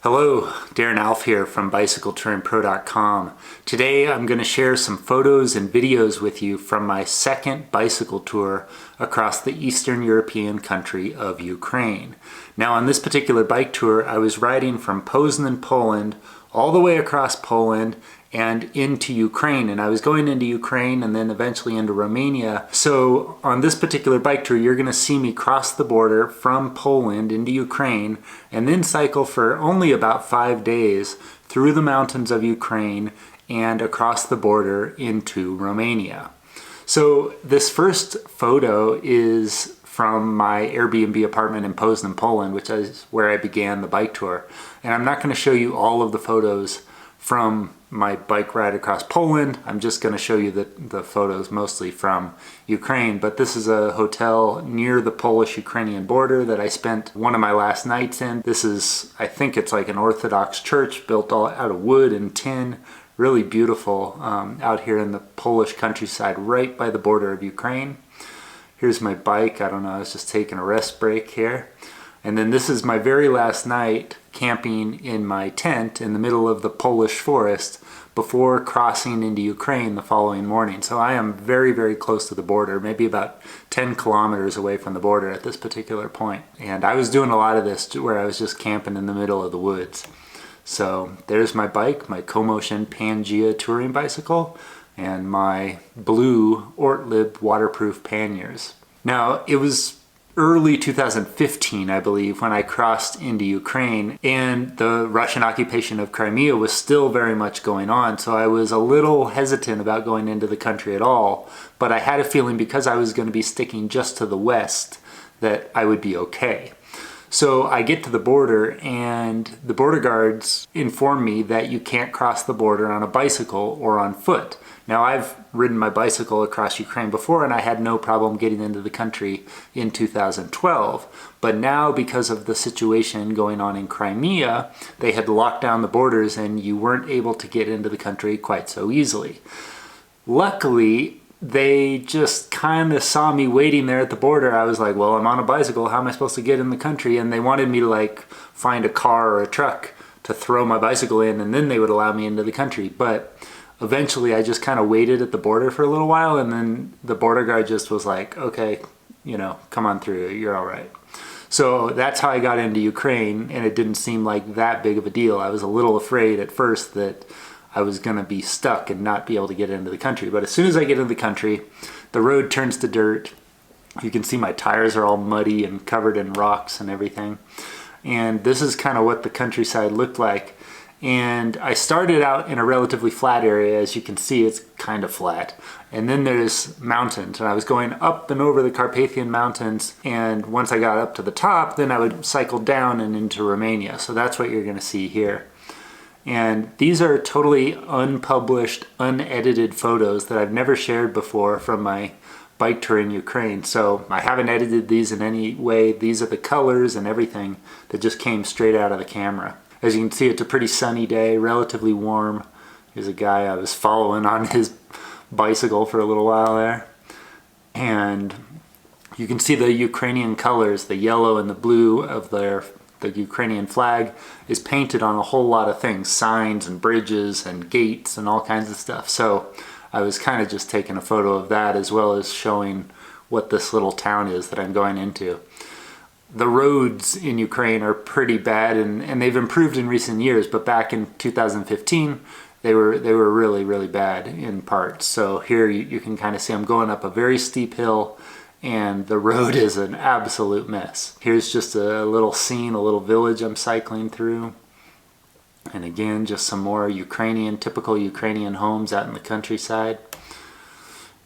Hello, Darren Alff here from BicycleTouringPro.com. Today I'm going to share some photos and videos with you from my second bicycle tour across the Eastern European country of Ukraine. Now on this particular bike tour I was riding from Poznan, Poland, all the way across Poland and into Ukraine, and I was going into Ukraine and then eventually into Romania. So on this particular bike tour you're going to see me cross the border from Poland into Ukraine and then cycle for only about 5 days through the mountains of Ukraine and across the border into Romania. So this first photo is from my Airbnb apartment in Poznan, Poland, which is where I began the bike tour. And I'm not going to show you all of the photos from my bike ride across Poland. I'm just going to show you the photos mostly from Ukraine. But this is a hotel near the Polish-Ukrainian border that I spent one of my last nights in. This is, I think it's like an Orthodox church built all out of wood and tin. Really beautiful out here in the Polish countryside right by the border of Ukraine. Here's my bike. I don't know, I was just taking a rest break here. And then this is my very last night camping in my tent in the middle of the Polish forest before crossing into Ukraine the following morning. So I am very, very close to the border, maybe about 10 kilometers away from the border at this particular point. And I was doing a lot of this where I was just camping in the middle of the woods. So there's my bike, my Comotion Pangea touring bicycle, and my blue Ortlib waterproof panniers. Now, it was early 2015, I believe, when I crossed into Ukraine, and the Russian occupation of Crimea was still very much going on, so I was a little hesitant about going into the country at all, but I had a feeling because I was going to be sticking just to the west that I would be okay. So I get to the border and the border guards inform me that you can't cross the border on a bicycle or on foot. Now I've ridden my bicycle across Ukraine before and I had no problem getting into the country in 2012. But now because of the situation going on in Crimea, they had locked down the borders and you weren't able to get into the country quite so easily. Luckily, they just kind of saw me waiting there at the border. I was like, well, I'm on a bicycle, how am I supposed to get in the country? And they wanted me to like find a car or a truck to throw my bicycle in and then they would allow me into the country. But eventually I just kind of waited at the border for a little while and then the border guard just was like, okay, you know, come on through, you're all right. So that's how I got into Ukraine, and it didn't seem like that big of a deal. I was a little afraid at first that I was going to be stuck and not be able to get into the country. But as soon as I get into the country, the road turns to dirt. You can see my tires are all muddy and covered in rocks and everything. And this is kind of what the countryside looked like. And I started out in a relatively flat area. As you can see, it's kind of flat. And then there's mountains. And I was going up and over the Carpathian Mountains. And once I got up to the top, then I would cycle down and into Romania. So that's what you're going to see here. And these are totally unpublished, unedited photos that I've never shared before from my bike tour in Ukraine. So I haven't edited these in any way. These are the colors and everything that just came straight out of the camera. As you can see, it's a pretty sunny day, relatively warm. Here's a guy I was following on his bicycle for a little while there. And you can see the Ukrainian colors, the yellow and the blue of the Ukrainian flag is painted on a whole lot of things, signs and bridges and gates and all kinds of stuff. So I was kind of just taking a photo of that as well as showing what this little town is that I'm going into. The roads in Ukraine are pretty bad and they've improved in recent years, but back in 2015 they were really, really bad in parts. So here you can kind of see I'm going up a very steep hill and the road is an absolute mess. Here's just a little scene, a little village I'm cycling through. And again, just some more typical Ukrainian homes out in the countryside.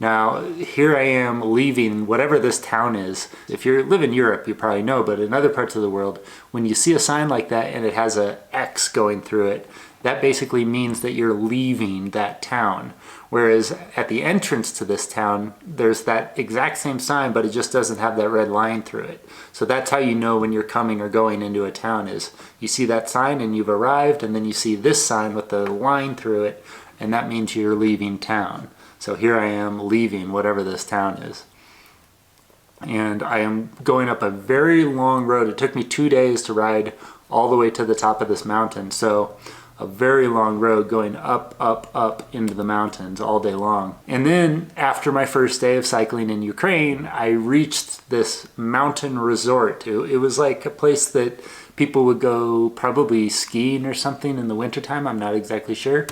Now, here I am leaving whatever this town is. If you live in Europe, you probably know, but in other parts of the world, when you see a sign like that and it has an X going through it, that basically means that you're leaving that town. Whereas at the entrance to this town, there's that exact same sign, but it just doesn't have that red line through it. So that's how you know when you're coming or going into a town is you see that sign and you've arrived, and then you see this sign with the line through it, and that means you're leaving town. So here I am leaving whatever this town is. And I am going up a very long road. It took me 2 days to ride all the way to the top of this mountain. So a very long road going up, up, up into the mountains all day long. And then after my first day of cycling in Ukraine, I reached this mountain resort. It was like a place that people would go probably skiing or something in the wintertime. I'm not exactly sure,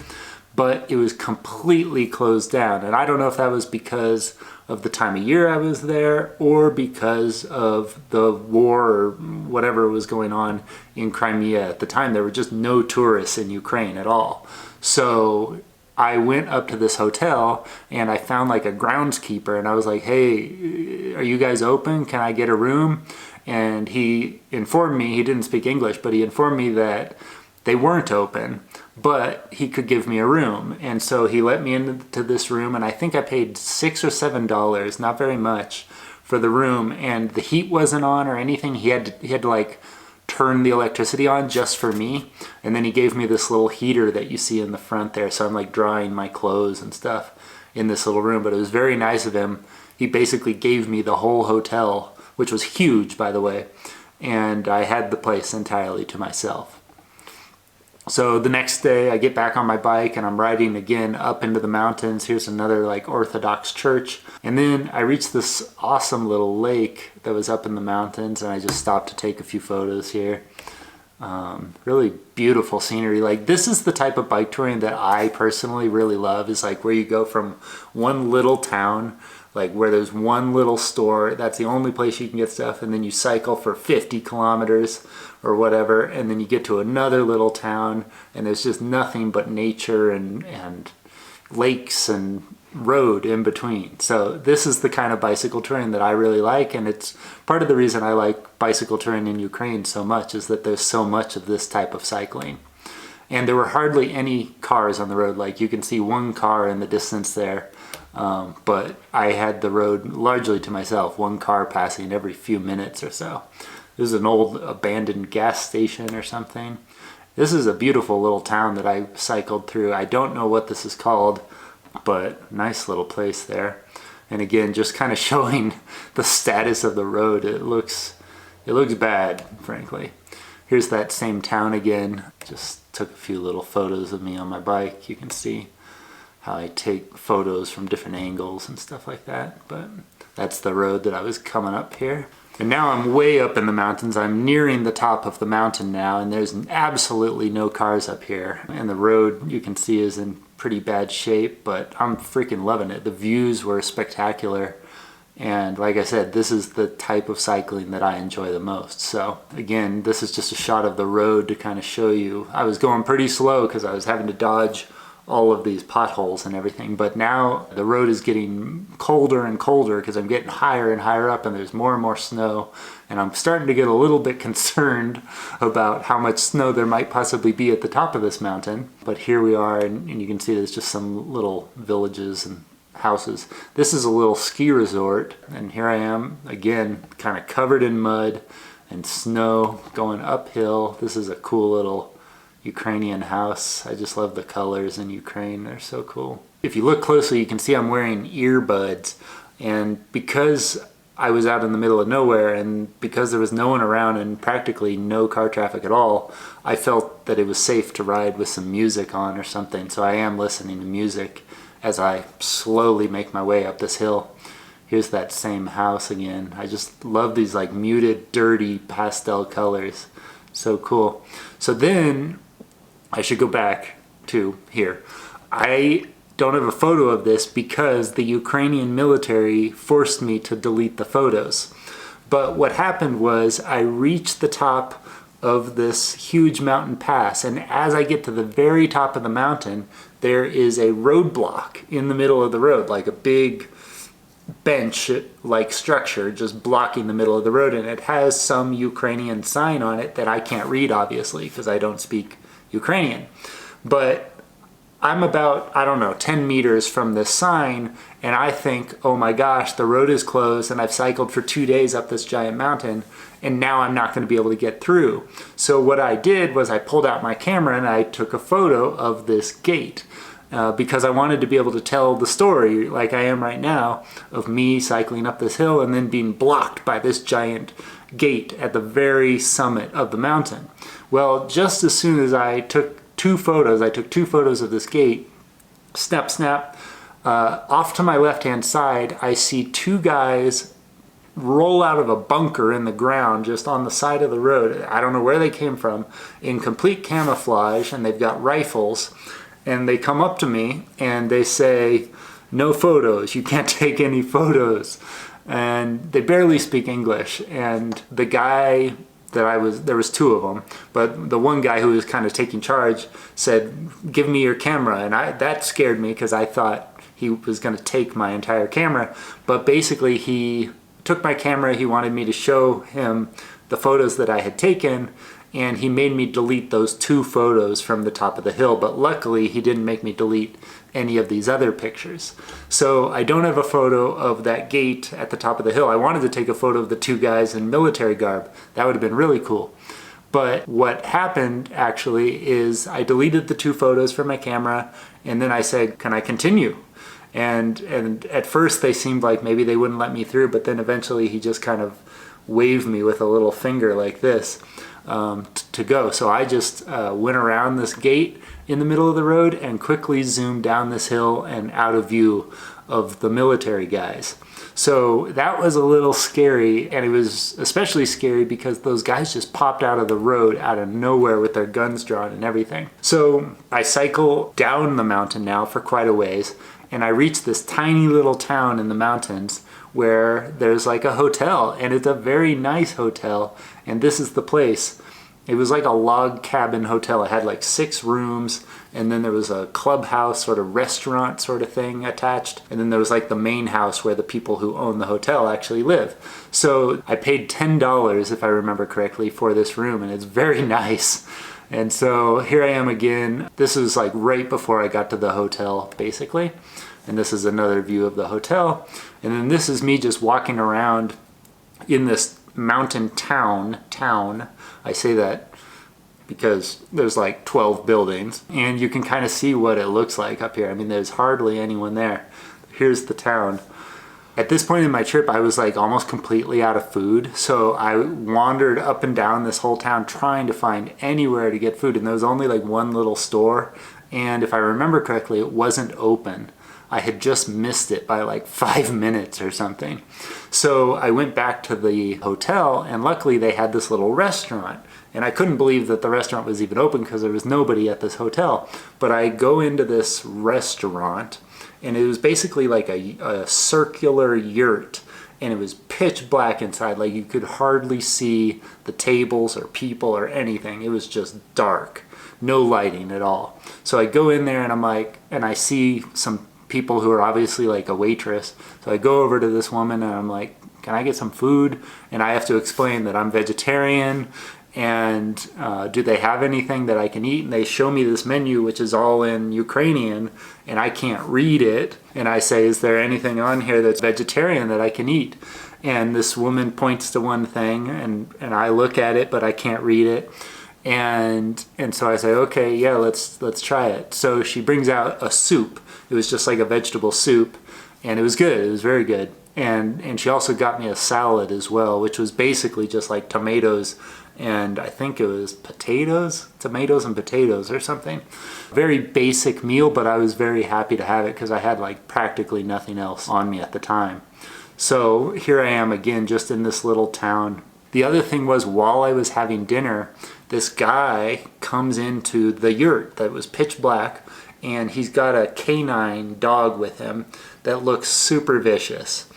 but it was completely closed down. And I don't know if that was because of the time of year I was there or because of the war or whatever was going on in Crimea at the time. There were just no tourists in Ukraine at all. So I went up to this hotel and I found like a groundskeeper and I was like, hey, are you guys open? Can I get a room? And he informed me, he didn't speak English, but he informed me that they weren't open, but he could give me a room. And so he let me into this room, and I think I paid $6 or $7, not very much, for the room. And the heat wasn't on or anything. He had to like turn the electricity on just for me. And then he gave me this little heater that you see in the front there. So I'm like drying my clothes and stuff in this little room. But it was very nice of him. He basically gave me the whole hotel, which was huge, by the way. And I had the place entirely to myself. So the next day I get back on my bike and I'm riding again up into the mountains. Here's another like Orthodox church. And then I reached this awesome little lake that was up in the mountains and I just stopped to take a few photos here. Really beautiful scenery. Like this is the type of bike touring that I personally really love, is like where you go from one little town, like where there's one little store, that's the only place you can get stuff, and then you cycle for 50 kilometers or whatever, and then you get to another little town and there's just nothing but nature and lakes and road in between. So this is the kind of bicycle touring that I really like, and it's part of the reason I like bicycle touring in Ukraine so much, is that there's so much of this type of cycling. And there were hardly any cars on the road. Like you can see one car in the distance there, but I had the road largely to myself, one car passing every few minutes or so. This is an old abandoned gas station or something. This is a beautiful little town that I cycled through. I don't know what this is called, but nice little place there. And again, just kind of showing the status of the road. It looks bad, frankly. Here's that same town again. Just took a few little photos of me on my bike. You can see how I take photos from different angles and stuff like that. But that's the road that I was coming up here. And now I'm way up in the mountains. I'm nearing the top of the mountain now, and there's absolutely no cars up here. And the road, you can see, is in pretty bad shape, but I'm freaking loving it. The views were spectacular. And like I said, this is the type of cycling that I enjoy the most. So again, this is just a shot of the road to kind of show you. I was going pretty slow because I was having to dodge all of these potholes and everything, but now the road is getting colder and colder because I'm getting higher and higher up and there's more and more snow, and I'm starting to get a little bit concerned about how much snow there might possibly be at the top of this mountain. But here we are, and you can see there's just some little villages and houses. This is a little ski resort, and here I am again, kind of covered in mud and snow going uphill. This is a cool little Ukrainian house. I just love the colors in Ukraine. They're so cool. If you look closely, you can see I'm wearing earbuds, and because I was out in the middle of nowhere and because there was no one around and practically no car traffic at all, I felt that it was safe to ride with some music on or something. So I am listening to music as I slowly make my way up this hill. Here's that same house again. I just love these like muted, dirty pastel colors. So cool. So then I should go back to here. I don't have a photo of this because the Ukrainian military forced me to delete the photos. But what happened was I reached the top of this huge mountain pass, and as I get to the very top of the mountain, there is a roadblock in the middle of the road, like a big bench-like structure just blocking the middle of the road, and it has some Ukrainian sign on it that I can't read, obviously, because I don't speak Ukrainian. But I'm about, I don't know, 10 meters from this sign, and I think, oh my gosh, the road is closed and I've cycled for 2 days up this giant mountain and now I'm not going to be able to get through. So what I did was I pulled out my camera and I took a photo of this gate because I wanted to be able to tell the story like I am right now of me cycling up this hill and then being blocked by this giant gate at the very summit of the mountain. Well, just as soon as I took two photos of this gate, snap, snap, off to my left-hand side, I see two guys roll out of a bunker in the ground just on the side of the road. I don't know where they came from, in complete camouflage, and they've got rifles. And they come up to me and they say, "No photos, you can't take any photos." And they barely speak English. And the guy there was two of them, but the one guy who was kind of taking charge said, "Give me your camera." And that scared me because I thought he was going to take my entire camera. But basically he took my camera, he wanted me to show him the photos that I had taken, and he made me delete those two photos from the top of the hill. But luckily he didn't make me delete any of these other pictures. So I don't have a photo of that gate at the top of the hill. I wanted to take a photo of the two guys in military garb. That would have been really cool. But what happened actually is I deleted the two photos from my camera, and then I said, "Can I continue?" And at first they seemed like maybe they wouldn't let me through, but then eventually he just kind of waved me with a little finger like this to go. So I just went around this gate in the middle of the road and quickly zoomed down this hill and out of view of the military guys. So that was a little scary, and it was especially scary because those guys just popped out of the road out of nowhere with their guns drawn and everything. So I cycle down the mountain now for quite a ways, and I reach this tiny little town in the mountains where there's like a hotel, and it's a very nice hotel, and this is the place. It was like a log cabin hotel. It had like 6 rooms, and then there was a clubhouse sort of restaurant sort of thing attached, and then there was like the main house where the people who own the hotel actually live. So I paid $10, if I remember correctly, for this room, and it's very nice. And so here I am again. This is like right before I got to the hotel, basically. And this is another view of the hotel. And then this is me just walking around in this mountain town. I say that because there's like 12 buildings, and you can kind of see what it looks like up here. I mean, there's hardly anyone there. Here's the town. At this point in my trip, I was like almost completely out of food. So I wandered up and down this whole town trying to find anywhere to get food. And there was only like one little store. And if I remember correctly, it wasn't open. I had just missed it by like 5 minutes or something. So I went back to the hotel, and luckily they had this little restaurant. And I couldn't believe that the restaurant was even open because there was nobody at this hotel. But I go into this restaurant, and it was basically like a circular yurt, and it was pitch black inside. Like you could hardly see the tables or people or anything. It was just dark, no lighting at all. So I go in there, and I'm like, and I see some people who are obviously like a waitress. So I go over to this woman, and I'm like, "Can I get some food?" And I have to explain that I'm vegetarian, and do they have anything that I can eat? And they show me this menu, which is all in Ukrainian, and I can't read it. And I say, "Is there anything on here that's vegetarian that I can eat?" And this woman points to one thing, and I look at it, but I can't read it. And so I say, "Okay, yeah, let's try it." So she brings out a soup. It was just like a vegetable soup, and it was good. It was very good. And she also got me a salad as well, which was basically just like tomatoes, and I think it was tomatoes and potatoes or something. Very basic meal, but I was very happy to have it because I had like practically nothing else on me at the time. So here I am again, just in this little town. The other thing was, while I was having dinner, this guy comes into the yurt that was pitch black, and he's got a canine dog with him that looks super vicious.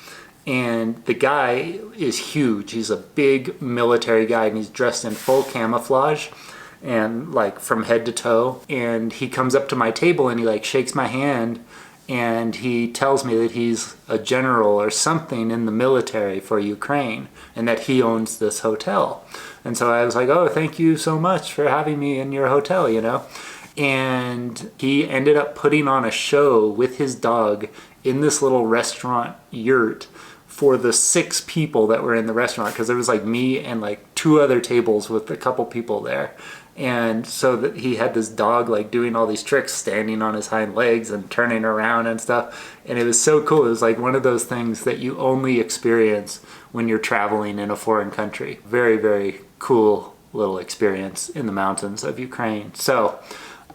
And the guy is huge. He's a big military guy, and he's dressed in full camouflage and like from head to toe. And he comes up to my table, and he like shakes my hand, and he tells me that he's a general or something in the military for Ukraine, and that he owns this hotel. And so I was like, "Oh, thank you so much for having me in your hotel," you know. And he ended up putting on a show with his dog in this little restaurant yurt for the 6 people that were in the restaurant, because there was like me and like 2 other tables with a couple people there. And so that he had this dog like doing all these tricks, standing on his hind legs and turning around and stuff. And it was so cool. It was like one of those things that you only experience when you're traveling in a foreign country. Very, very cool little experience in the mountains of Ukraine. So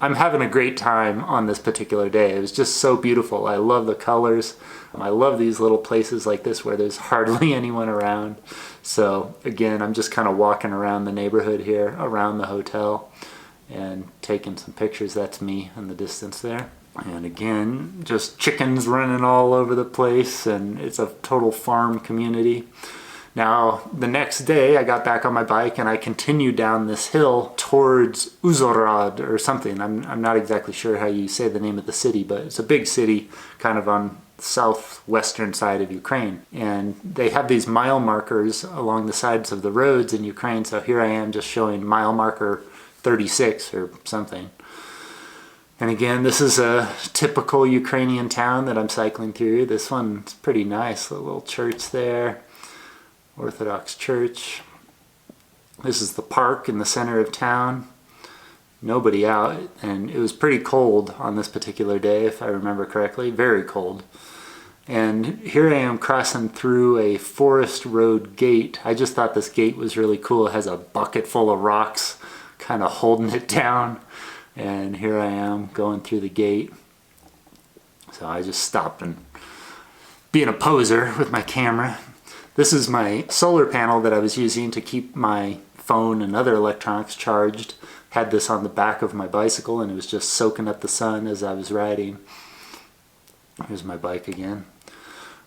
I'm having a great time on this particular day. It was just so beautiful. I love the colors. I love these little places like this where there's hardly anyone around. So again, I'm just kind of walking around the neighborhood here, around the hotel, and taking some pictures. That's me in the distance there. And again, just chickens running all over the place, and it's a total farm community. Now, the next day, I got back on my bike and I continued down this hill towards Uzhhorod or something. I'm not exactly sure how you say the name of the city, but it's a big city kind of on the southwestern side of Ukraine. And they have these mile markers along the sides of the roads in Ukraine. So here I am just showing mile marker 36 or something. And again, this is a typical Ukrainian town that I'm cycling through. This one's pretty nice, a little church there. Orthodox church. This is the park in the center of town. Nobody out, and it was pretty cold on this particular day, if I remember correctly, very cold. And here I am crossing through a forest road gate. I just thought this gate was really cool. It has a bucket full of rocks kind of holding it down. And here I am going through the gate. So I just stopped and being a poser with my camera. This is my solar panel that I was using to keep my phone and other electronics charged. Had this on the back of my bicycle and it was just soaking up the sun as I was riding. Here's my bike again.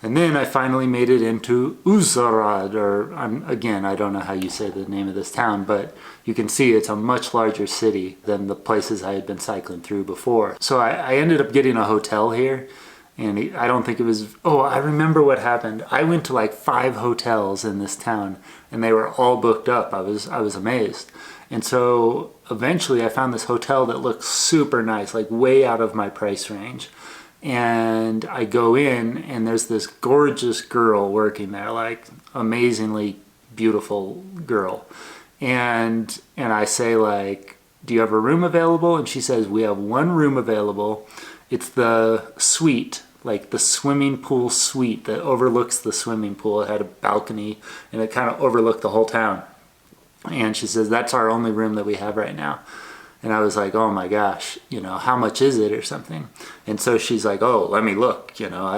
And then I finally made it into Uzhhorod, or again, I don't know how you say the name of this town, but you can see it's a much larger city than the places I had been cycling through before. So I ended up getting a hotel here. And I don't think it was, oh, I remember what happened. I went to like 5 hotels in this town and they were all booked up. I was amazed. And so eventually I found this hotel that looked super nice, like way out of my price range. And I go in and there's this gorgeous girl working there, like amazingly beautiful girl. And I say like, do you have a room available? And she says, we have one room available. It's the suite, like the swimming pool suite that overlooks the swimming pool. It had a balcony and it kind of overlooked the whole town. And she says, that's our only room that we have right now. And I was like, oh my gosh, you know, how much is it or something? And so she's like, oh, let me look, you know.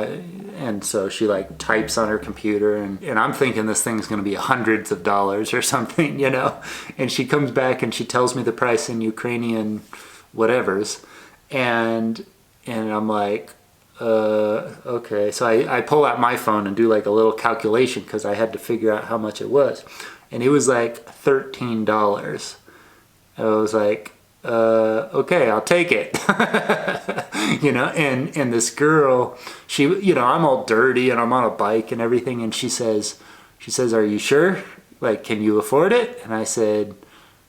And so she like types on her computer and I'm thinking this thing's going to be hundreds of dollars or something, you know. And she comes back and she tells me the price in Ukrainian whatevers. And I'm like, okay. So I pull out my phone and do like a little calculation because I had to figure out how much it was. And it was like $13. I was like, okay, I'll take it. You know, and this girl, she, you know, I'm all dirty and I'm on a bike and everything. And she says, are you sure? Like, can you afford it? And I said,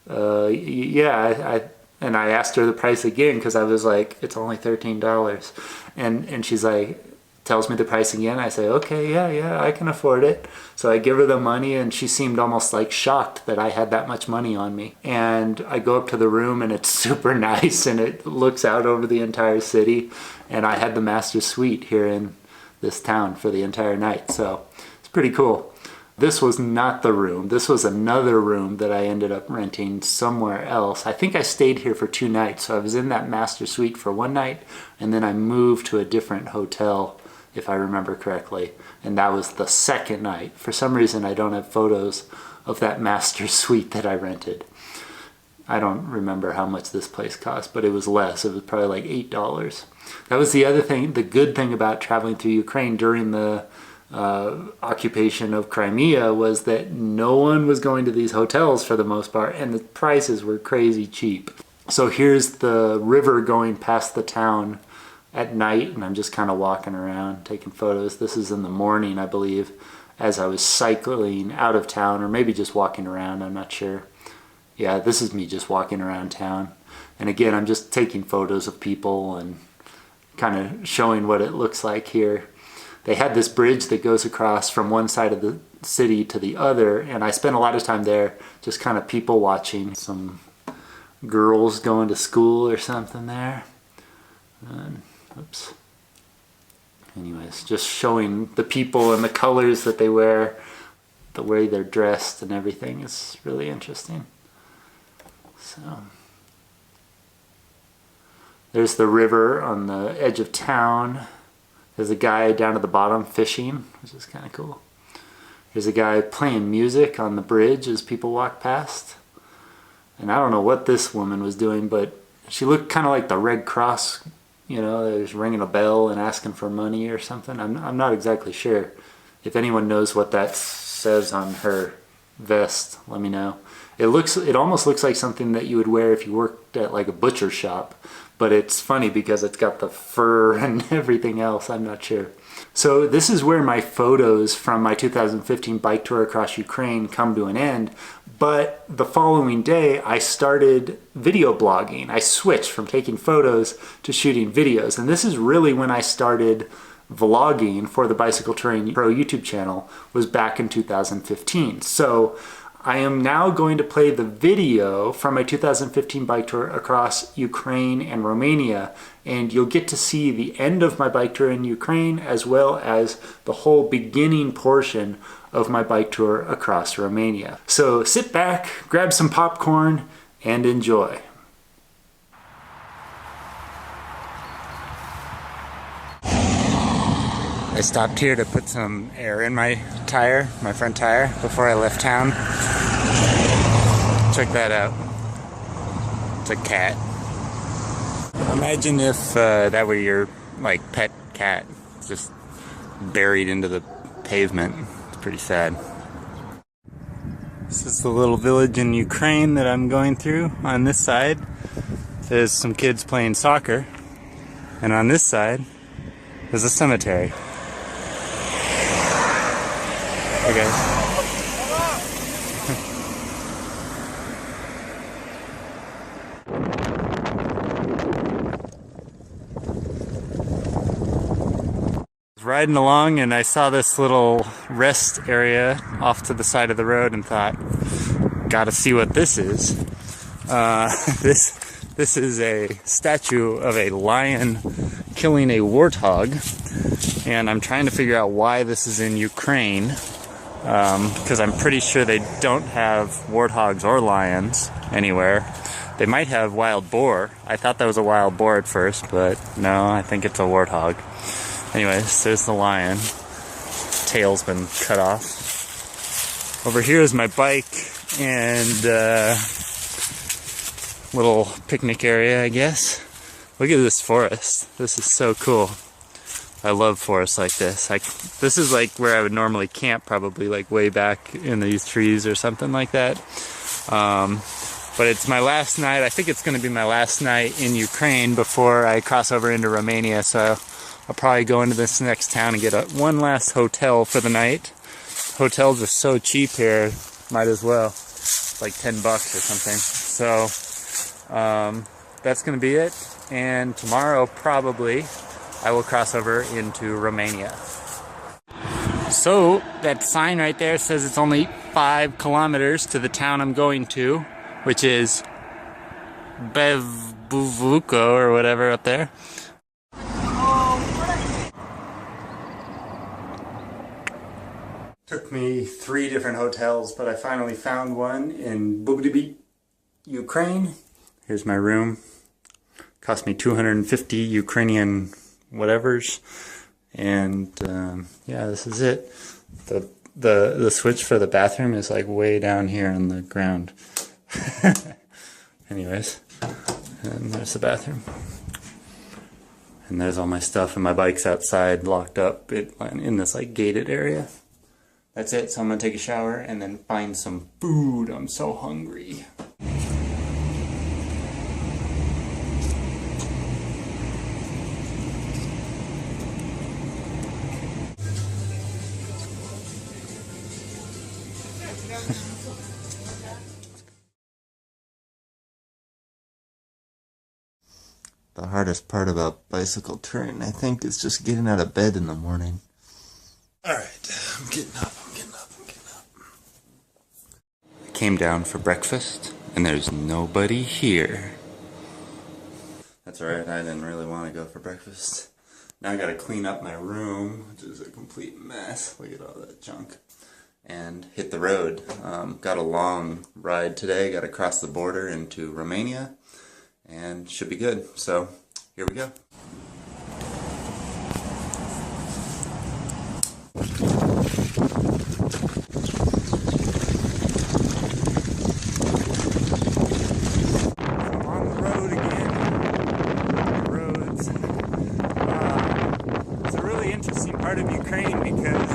yeah, and I asked her the price again because I was like, it's only $13. And she's like, tells me the price again. I say, okay, yeah, I can afford it. So I give her the money and she seemed almost like shocked that I had that much money on me. And I go up to the room and it's super nice and it looks out over the entire city. And I had the master suite here in this town for the entire night. So it's pretty cool. This was not the room. This was another room that I ended up renting somewhere else. I think I stayed here for 2 nights. So I was in that master suite for 1 night and then I moved to a different hotel, if I remember correctly. And that was the 2nd night. For some reason, I don't have photos of that master suite that I rented. I don't remember how much this place cost, but it was less. It was probably like $8. That was the other thing, the good thing about traveling through Ukraine during the occupation of Crimea was that no one was going to these hotels for the most part, and the prices were crazy cheap. So here's the river going past the town at night, and I'm just kind of walking around taking photos. This is in the morning, I believe, as I was cycling out of town, or maybe just walking around, I'm not sure. Yeah, this is me just walking around town. And again, I'm just taking photos of people and kind of showing what it looks like here. They had this bridge that goes across from one side of the city to the other, and I spent a lot of time there just kind of people watching. Some girls going to school or something there. And, oops. Anyways, just showing the people and the colors that they wear, the way they're dressed and everything is really interesting. So there's the river on the edge of town. There's a guy down at the bottom fishing, which is kind of cool. There's a guy playing music on the bridge as people walk past. And I don't know what this woman was doing, but she looked kind of like the Red Cross, you know, they was ringing a bell and asking for money or something. I'm not exactly sure. If anyone knows what that says on her vest, let me know. It almost looks like something that you would wear if you worked at like a butcher shop, but it's funny because it's got the fur and everything else. I'm not sure. So this is where my photos from my 2015 bike tour across Ukraine come to an end. But the following day, I started video blogging. I switched from taking photos to shooting videos. And this is really when I started vlogging for the Bicycle Touring Pro YouTube channel, was back in 2015. So I am now going to play the video from my 2015 bike tour across Ukraine and Romania, and you'll get to see the end of my bike tour in Ukraine as well as the whole beginning portion of my bike tour across Romania. So sit back, grab some popcorn, and enjoy. I stopped here to put some air in my tire, my front tire, before I left town. Check that out. It's a cat. Imagine if that were your like pet cat, just buried into the pavement. It's pretty sad. This is the little village in Ukraine that I'm going through. On this side, there's some kids playing soccer, and on this side, there's a cemetery. Hey guys. Riding along and I saw this little rest area off to the side of the road and thought, gotta see what this is. This is a statue of a lion killing a warthog, and I'm trying to figure out why this is in Ukraine, because I'm pretty sure they don't have warthogs or lions anywhere. They might have wild boar. I thought that was a wild boar at first, but no, I think it's a warthog. Anyways, there's the lion. Tail's been cut off. Over here is my bike and little picnic area, I guess. Look at this forest. This is so cool. I love forests like this. This is like where I would normally camp, probably like way back in these trees or something like that. But it's my last night. I think it's going to be my last night in Ukraine before I cross over into Romania. So I'll probably go into this next town and get one last hotel for the night. Hotels are so cheap here, might as well. It's like $10 or something. So that's going to be it. And tomorrow probably I will cross over into Romania. So that sign right there says it's only 5 kilometers to the town I'm going to, which is Bevbuvuko or whatever up there. Took me 3 different hotels, but I finally found one in Bubdibi, Ukraine. Here's my room. Cost me 250 Ukrainian whatevers. And yeah, this is it. The switch for the bathroom is like way down here on the ground. Anyways, and there's the bathroom. And there's all my stuff, and my bike's outside locked up in this like gated area. That's it, so I'm gonna take a shower and then find some food. I'm so hungry. The hardest part about bicycle touring, I think, is just getting out of bed in the morning. Alright, I'm getting up. I came down for breakfast, and there's nobody here. That's alright, I didn't really want to go for breakfast. Now I gotta clean up my room, which is a complete mess. Look at all that junk. and hit the road. Got a long ride today, got to cross the border into Romania, and should be good. So here we go. Part of Ukraine because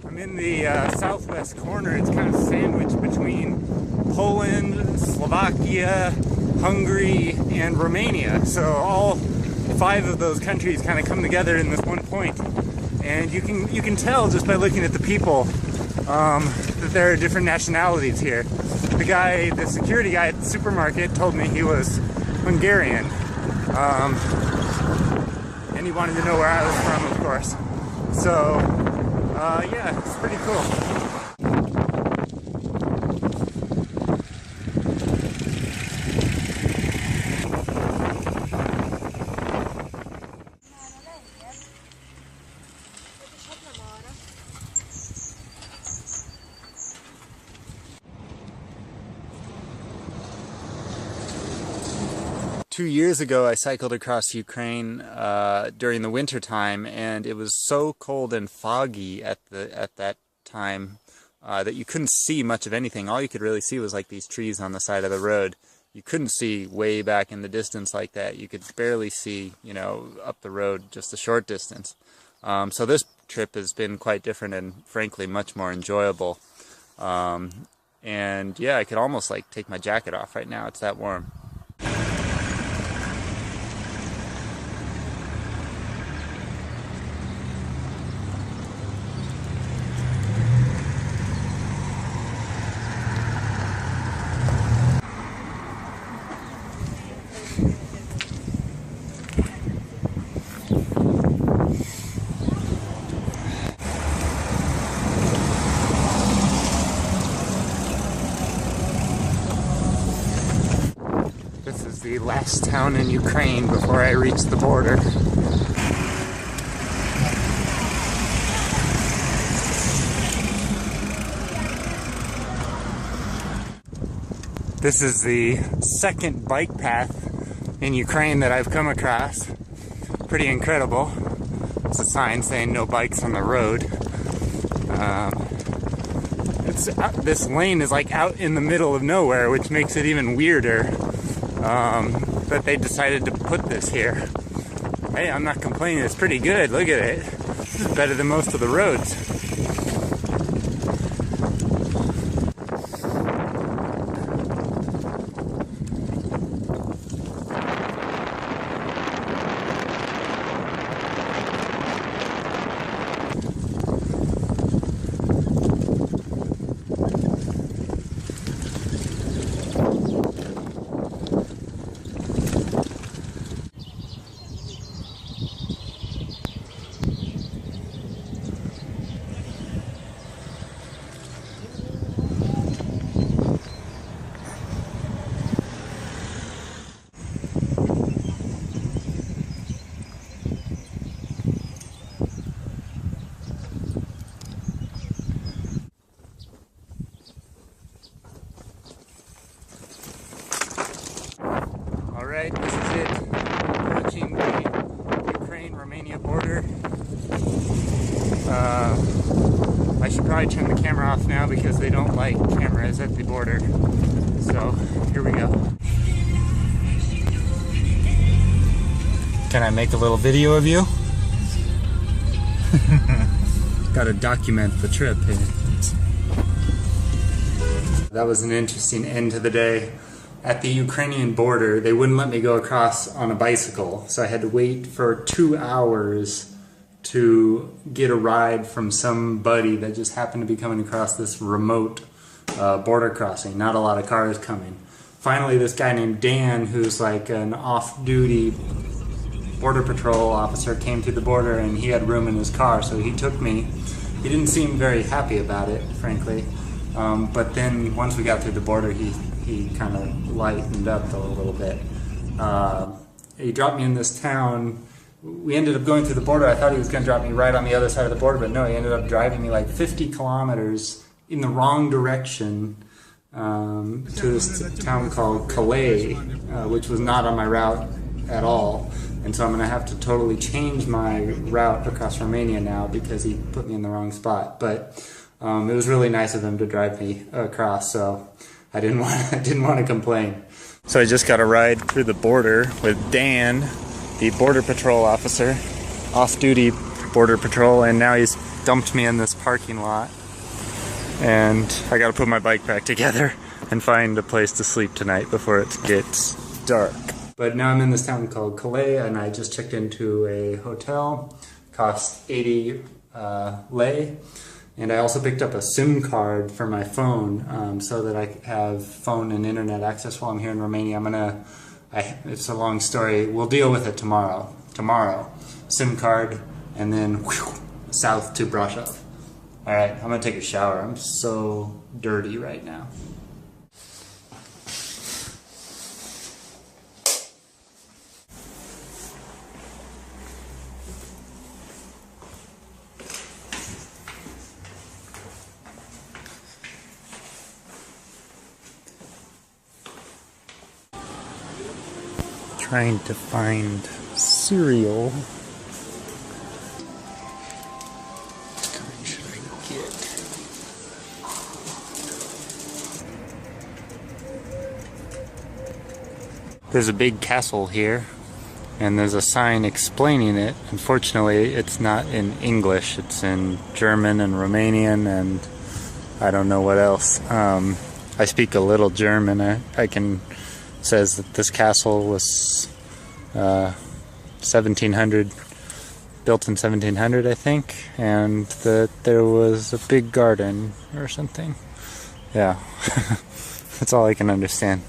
I'm in the southwest corner. It's kind of sandwiched between Poland, Slovakia, Hungary, and Romania. So all 5 of those countries kind of come together in this one point. And you can tell just by looking at the people that there are different nationalities here. The security guy at the supermarket told me he was Hungarian. And he wanted to know where I was from, of course. So, yeah, it's pretty cool. 2 years ago, I cycled across Ukraine during the winter time, and it was so cold and foggy at that time that you couldn't see much of anything. All you could really see was like these trees on the side of the road. You couldn't see way back in the distance like that. You could barely see, you know, up the road just a short distance. So this trip has been quite different and frankly much more enjoyable. And yeah, I could almost like take my jacket off right now. It's that warm. This is the last town in Ukraine before I reach the border. This is the second bike path in Ukraine that I've come across. Pretty incredible. It's a sign saying no bikes on the road. This lane is like out in the middle of nowhere, which makes it even weirder that they decided to put this here. Hey, I'm not complaining, it's pretty good, look at it. This is better than most of the roads. Alright, this is it. Approaching the Ukraine-Romania border. I should probably turn the camera off now because they don't like cameras at the border. So, here we go. Can I make a little video of you? Gotta document the trip here. That was an interesting end to the day. At the Ukrainian border, they wouldn't let me go across on a bicycle, so I had to wait for 2 hours to get a ride from somebody that just happened to be coming across this remote border crossing. Not a lot of cars coming. Finally, this guy named Dan, who's like an off-duty border patrol officer, came through the border and he had room in his car, so he took me. He didn't seem very happy about it, frankly. But then once we got through the border, he kind of lightened up a little bit. He dropped me in this town we ended up going through the border. I thought he was going to drop me right on the other side of the border, but no, he ended up driving me like 50 kilometers in the wrong direction to this town called Calais, which was not on my route at all. And so I'm going to have to totally change my route across Romania now because he put me in the wrong spot. But it was really nice of him to drive me across, so I didn't want to complain. So I just got a ride through the border with Dan, the border patrol officer, off-duty border patrol, and now he's dumped me in this parking lot. And I gotta put my bike back together and find a place to sleep tonight before it gets dark. But now I'm in this town called Calais, and I just checked into a hotel. Costs 80 lei. And I also picked up a SIM card for my phone so that I have phone and internet access while I'm here in Romania. It's a long story. We'll deal with it tomorrow. SIM card, and then whew, south to Brasov. Alright, I'm gonna take a shower. I'm so dirty right now. Trying to find cereal. What kind should I get? There's a big castle here, and there's a sign explaining it. Unfortunately, it's not in English. It's in German and Romanian, and I don't know what else. I speak a little German. I can. Says that this castle was 1700, built in 1700, I think, and that there was a big garden or something. Yeah, that's all I can understand.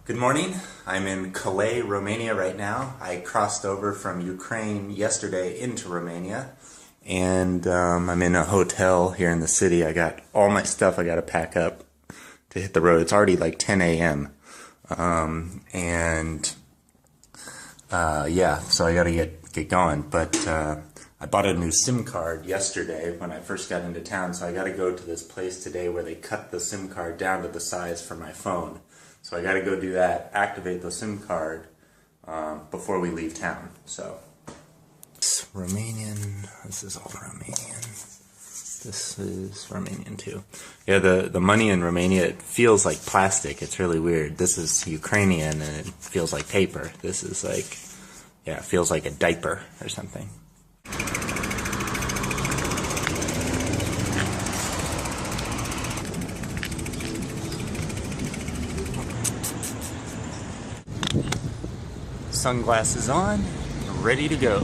Good morning. I'm in Calais, Romania right now. I crossed over from Ukraine yesterday into Romania, and I'm in a hotel here in the city. I got all my stuff I got to pack up to hit the road. It's already like 10 a.m. Yeah, so I got to get going. But I bought a new SIM card yesterday when I first got into town, so I got to go to this place today where they cut the SIM card down to the size for my phone. So I got to go do that, activate the SIM card before we leave town. So it's Romanian. This is all Romanian. This is Romanian too. Yeah, the money in Romania, it feels like plastic. It's really weird. This is Ukrainian and it feels like paper. This is like, yeah, it feels like a diaper or something. Sunglasses on, ready to go.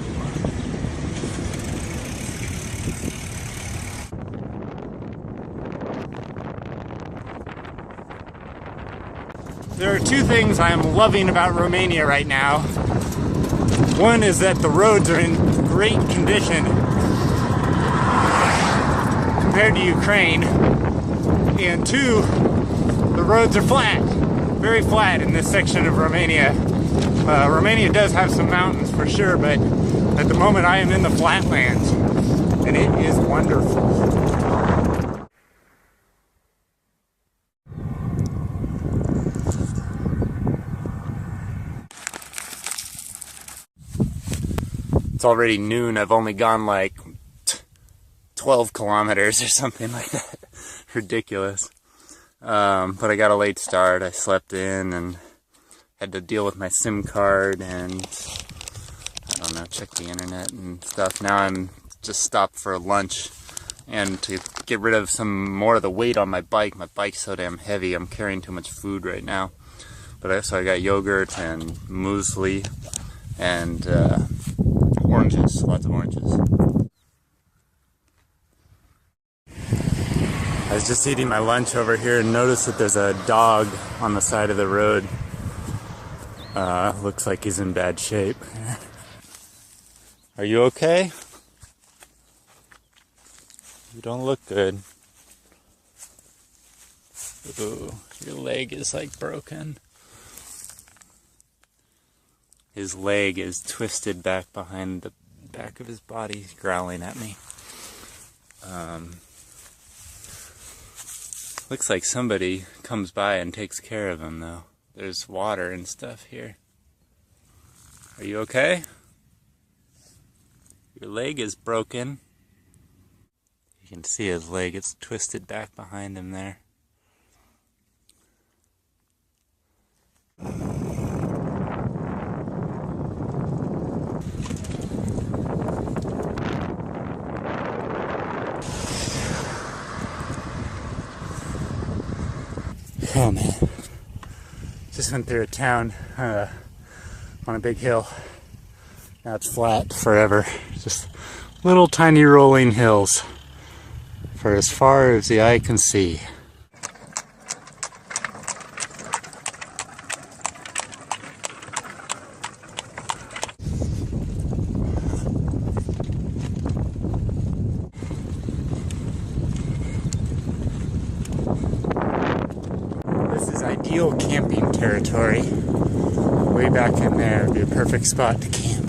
There are two things I am loving about Romania right now. One is that the roads are in great condition compared to Ukraine. And two, the roads are flat, very flat in this section of Romania. Romania does have some mountains for sure, but at the moment I am in the flatlands, and it is wonderful. It's already noon. I've only gone like 12 kilometers or something like that. Ridiculous. But I got a late start. I slept in and had to deal with my SIM card and, I don't know, check the internet and stuff. Now I'm just stopped for lunch and to get rid of some more of the weight on my bike. My bike's so damn heavy, I'm carrying too much food right now. But so I got yogurt and muesli and oranges, lots of oranges. I was just eating my lunch over here and noticed that there's a dog on the side of the road. Looks like he's in bad shape. Are you okay? You don't look good. Ooh, your leg is like broken. His leg is twisted back behind the back of his body. He's growling at me. Looks like somebody comes by and takes care of him, though. There's water and stuff here. Are you okay? Your leg is broken. You can see his leg. It's twisted back behind him there. Oh man, just went through a town on a big hill. Now it's flat forever. Just little tiny rolling hills for as far as the eye can see. Ideal camping territory. Way back in there would be a perfect spot to camp.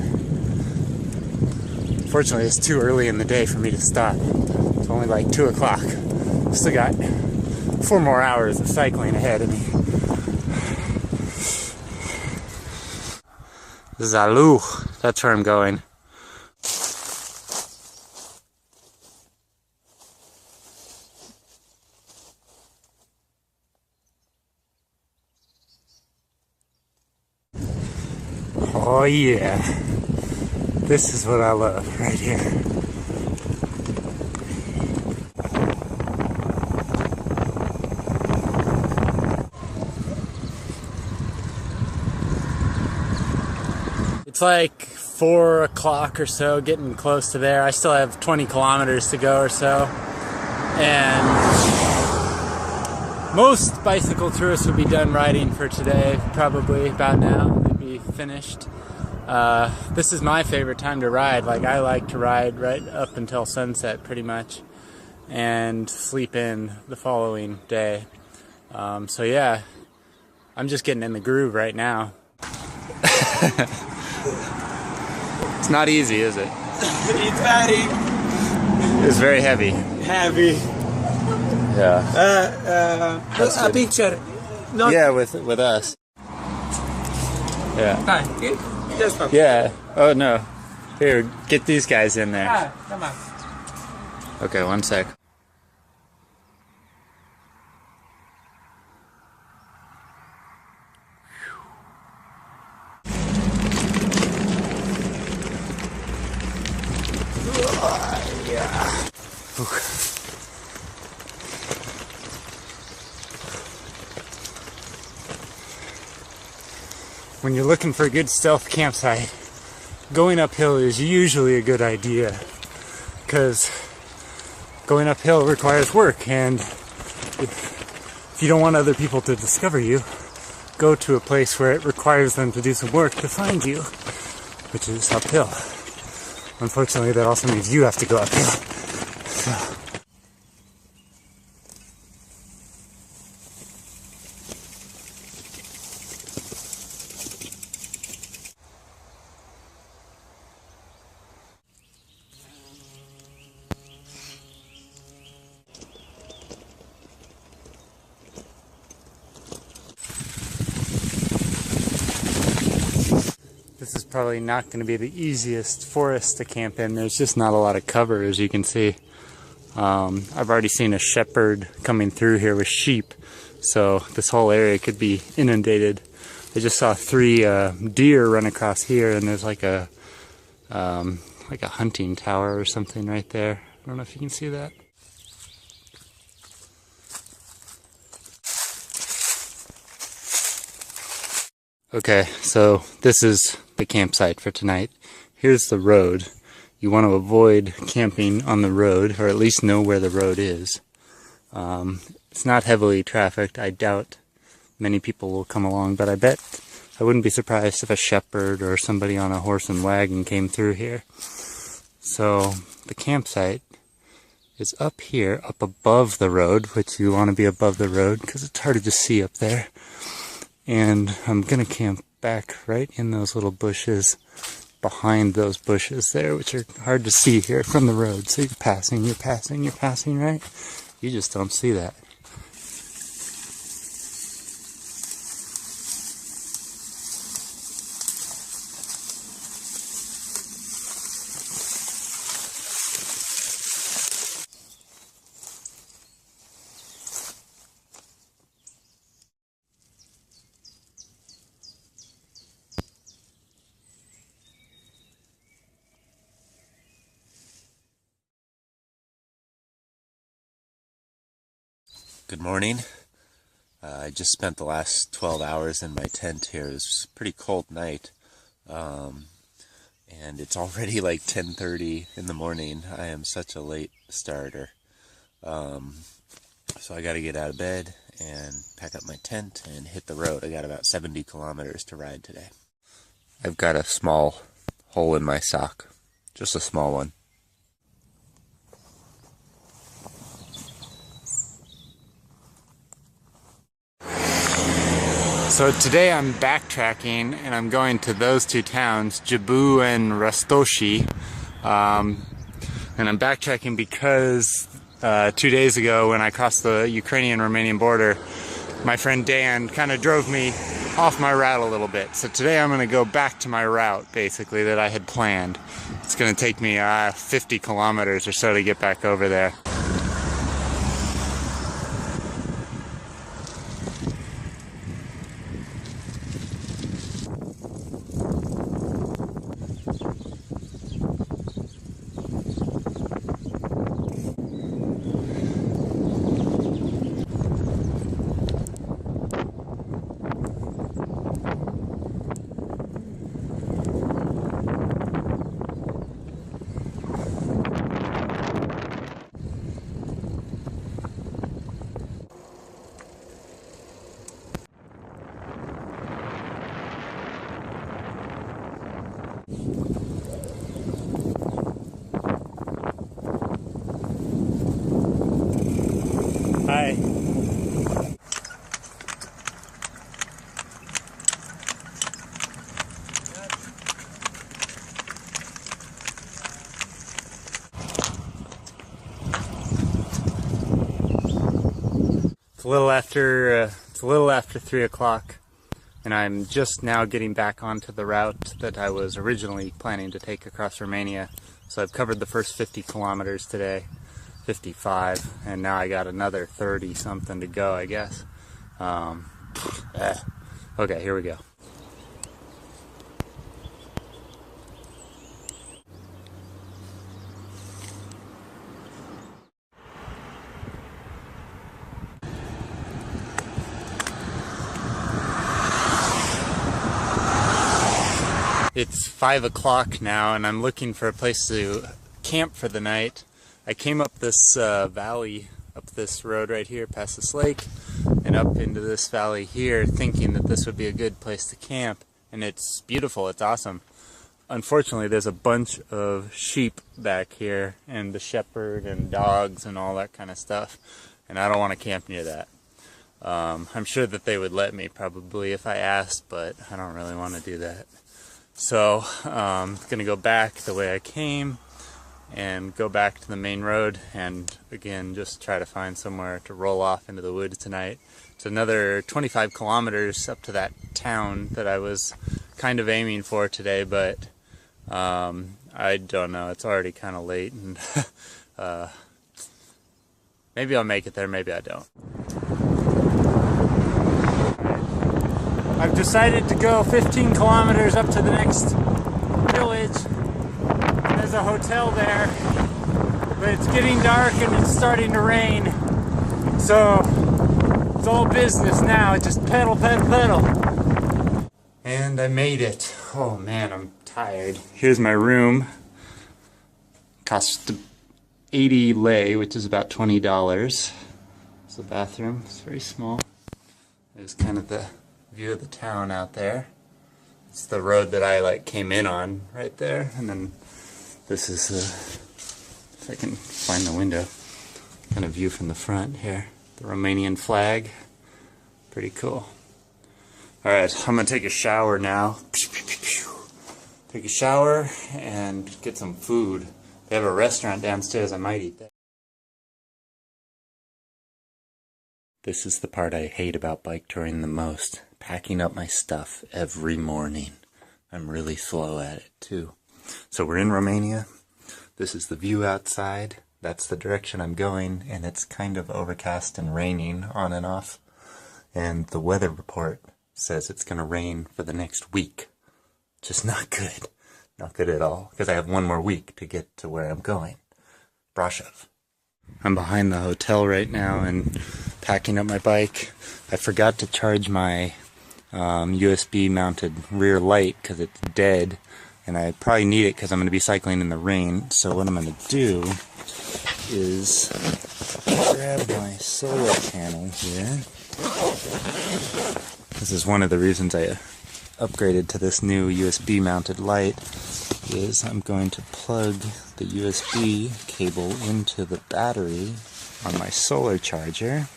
Unfortunately, it's too early in the day for me to stop. It's only like 2 o'clock. Still got 4 more hours of cycling ahead of me. Zaluch, that's where I'm going. Oh yeah, this is what I love right here. It's like 4 o'clock or so, getting close to there. I still have 20 kilometers to go or so. And most bicycle tourists will be done riding for today, probably about now. Finished. This is my favorite time to ride. Like, I like to ride right up until sunset pretty much and sleep in the following day. So yeah, I'm just getting in the groove right now. It's not easy, is it? It's very heavy. Heavy. Yeah. A picture. Not Yeah, with us. Yeah. Just stop. Yeah. Oh no. Here, get these guys in there. Come on. Okay, 1 sec. Yeah. When you're looking for a good stealth campsite, going uphill is usually a good idea, because going uphill requires work, and if you don't want other people to discover you, go to a place where it requires them to do some work to find you, which is uphill. Unfortunately, that also means you have to go uphill. So. This is probably not going to be the easiest forest to camp in. There's just not a lot of cover, as you can see. I've already seen a shepherd coming through here with sheep, so this whole area could be inundated. I just saw 3 deer run across here, and there's like a hunting tower or something right there. I don't know if you can see that. Okay, so this is the campsite for tonight. Here's the road. You want to avoid camping on the road, or at least know where the road is. It's not heavily trafficked. I doubt many people will come along, but I wouldn't be surprised if a shepherd or somebody on a horse and wagon came through here. So the campsite is up here, up above the road, which you want to be above the road because it's harder to see up there. And I'm going to camp back right in those little bushes, behind those bushes there, which are hard to see here from the road. So you're passing, right? You just don't see that. Good morning. I just spent the last 12 hours in my tent here. It was a pretty cold night, and it's already like 10:30 in the morning. I am such a late starter, so I got to get out of bed and pack up my tent and hit the road. I got about 70 kilometers to ride today. I've got a small hole in my sock, just a small one. So today I'm backtracking and I'm going to those two towns, Jabu and Rastoshi. And I'm backtracking because 2 days ago when I crossed the Ukrainian-Romanian border, my friend Dan kind of drove me off my route a little bit. So today I'm going to go back to my route, basically, that I had planned. It's going to take me 50 kilometers or so to get back over there. Hi. It's a little after 3 o'clock, and I'm just now getting back onto the route that I was originally planning to take across Romania. So I've covered the first 50 kilometers today, 55, and now I got another 30 something to go, I guess. Okay, here we go. It's 5 o'clock now, and I'm looking for a place to camp for the night. I came up this valley, up this road right here, past this lake, and up into this valley here, thinking that this would be a good place to camp. And it's beautiful, it's awesome. Unfortunately, there's a bunch of sheep back here, and the shepherd and dogs and all that kind of stuff, and I don't want to camp near that. I'm sure that they would let me probably if I asked, but I don't really want to do that. So I'm going to go back the way I came and go back to the main road and again just try to find somewhere to roll off into the woods tonight. It's another 25 kilometers up to that town that I was kind of aiming for today, but I don't know, it's already kind of late, and maybe I'll make it there, maybe I don't. I've decided to go 15 kilometers up to the next village. There's a hotel there, but it's getting dark and it's starting to rain. So it's all business now, just pedal, pedal, pedal. And I made it. Oh man, I'm tired. Here's my room. Cost 80 lei, which is about $20. It's the bathroom. It's very small. There's kind of the view of the town out there. It's the road that I came in on right there, and then this is if I can find the window, kind of view from the front here. The Romanian flag. Pretty cool. Alright, I'm gonna take a shower now. Take a shower and get some food. They have a restaurant downstairs, I might eat that. This is the part I hate about bike touring the most. Packing up my stuff every morning. I'm really slow at it too. So we're in Romania. This is the view outside. That's the direction I'm going, and it's kind of overcast and raining on and off. And the weather report says it's going to rain for the next week. Just not good. Not good at all, because I have one more week to get to where I'm going. Brasov. I'm behind the hotel right now and packing up my bike. I forgot to charge my USB mounted rear light because it's dead, and I probably need it because I'm going to be cycling in the rain. So what I'm going to do is grab my solar panel here. This is one of the reasons I upgraded to this new USB mounted light, is I'm going to plug the USB cable into the battery on my solar charger.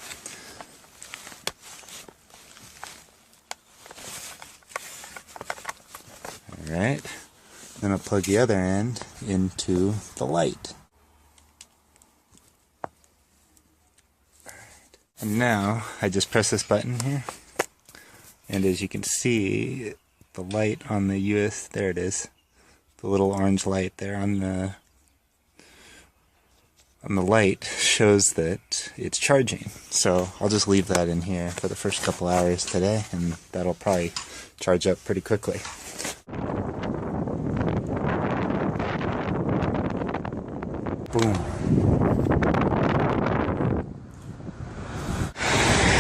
Alright, then I'll plug the other end into the light. And now I just press this button here, and as you can see, the light on the there it is, the little orange light there on the light shows that it's charging. So I'll just leave that in here for the first couple hours today, and that'll probably charge up pretty quickly. Boom.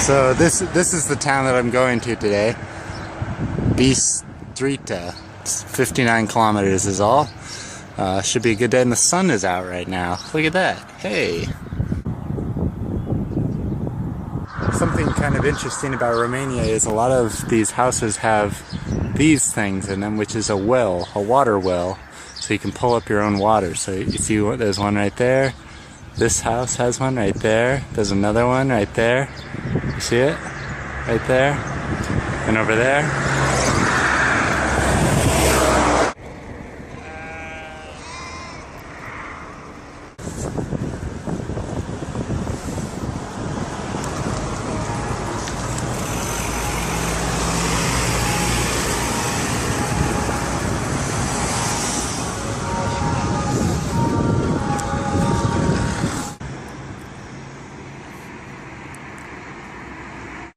So this is the town that I'm going to today. Bistrita. It's 59 kilometers is all. Should be a good day, and the sun is out right now. Look at that. Hey. Something kind of interesting about Romania is a lot of these houses have these things in them, which is a well, a water well, so you can pull up your own water. So you see there's one right there. This house has one right there. There's another one right there. You see it? Right there. And over there.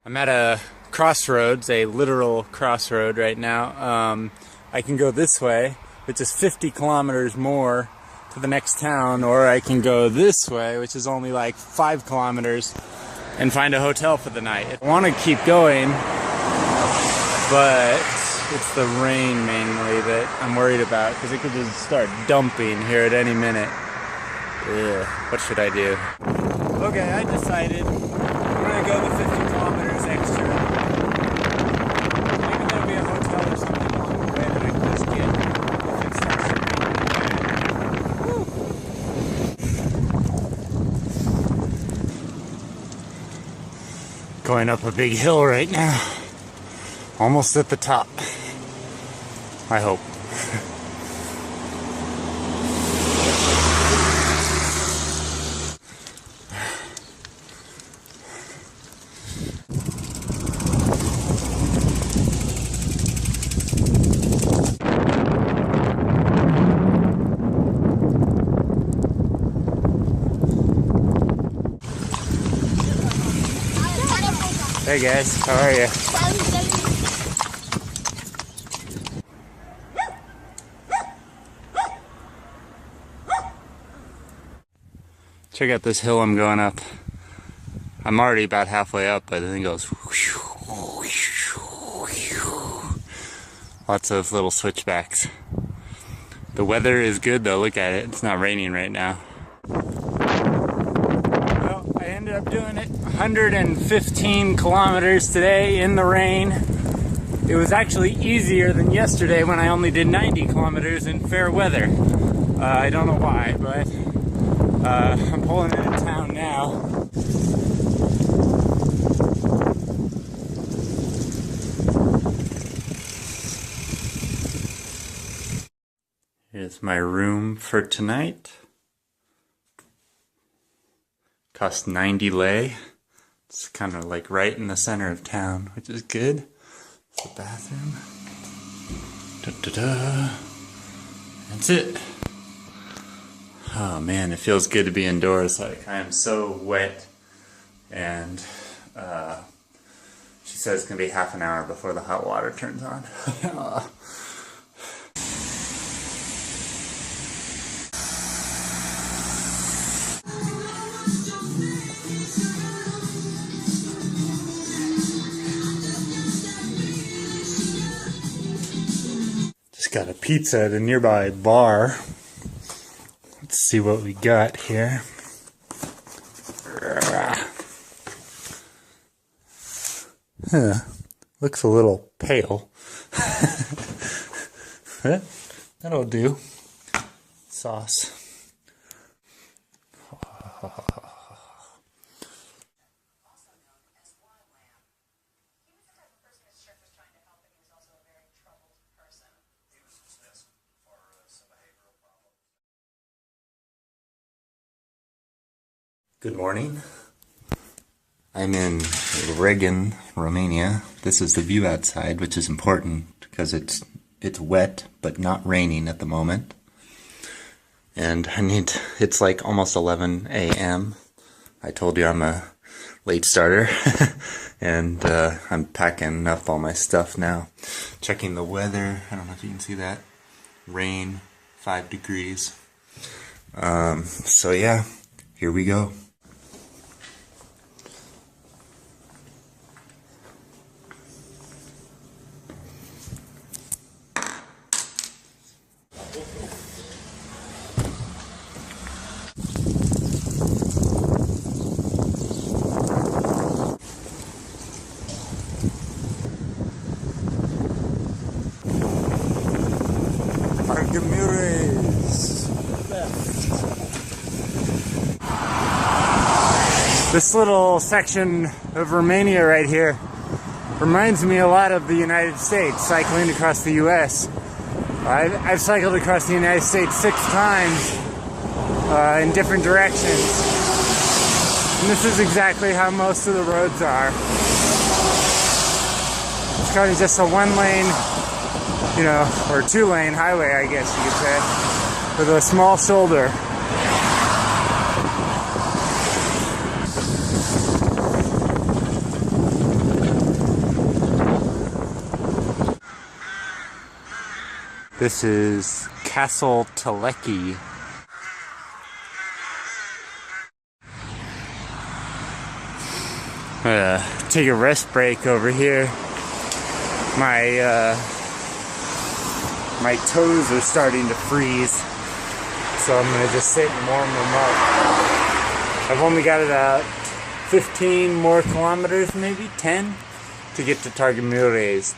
I'm at a crossroads, a literal crossroad right now. I can go this way, which is 50 kilometers more to the next town, or I can go this way, which is only like 5 kilometers, and find a hotel for the night. I want to keep going, but it's the rain mainly that I'm worried about, because it could just start dumping here at any minute. Ugh, what should I do? Okay, I decided I'm going to go the 50 kilometers extra. Maybe there'll be a hotel or something along the way that I can just get if it starts to rain. Going up a big hill right now. Almost at the top. I hope. Hey guys, how are you? Check out this hill I'm going up. I'm already about halfway up, but then it goes lots of little switchbacks. The weather is good though, look at it. It's not raining right now. Well, I ended up doing it. 115 kilometers today in the rain. It was actually easier than yesterday when I only did 90 kilometers in fair weather. I don't know why, but I'm pulling into town now. Here's my room for tonight. Cost 90 lei. It's kind of like right in the center of town, which is good. It's the bathroom. Da-da-da. That's it. Oh man, it feels good to be indoors. Like, I am so wet. And she says it's gonna be half an hour before the hot water turns on. Just got a pizza at a nearby bar. Let's see what we got here. Huh. Looks a little pale. That'll do. Sauce. Good morning. I'm in Northern Romania. This is the view outside, which is important because it's wet but not raining at the moment. And it's like almost 11 a.m. I told you I'm a late starter. And I'm packing up all my stuff now. Checking the weather. I don't know if you can see that. Rain, 5 degrees. So yeah, here we go. This little section of Romania right here reminds me a lot of the United States, cycling across the U.S. I've cycled across the United States 6 times in different directions. And this is exactly how most of the roads are. It's kind of just a 1-lane, or 2-lane highway, I guess you could say, with a small shoulder. This is Castle Teleki. Take a rest break over here. My toes are starting to freeze, so I'm gonna just sit and warm them up. I've only got about 15 more kilometers, maybe 10, to get to Targumures.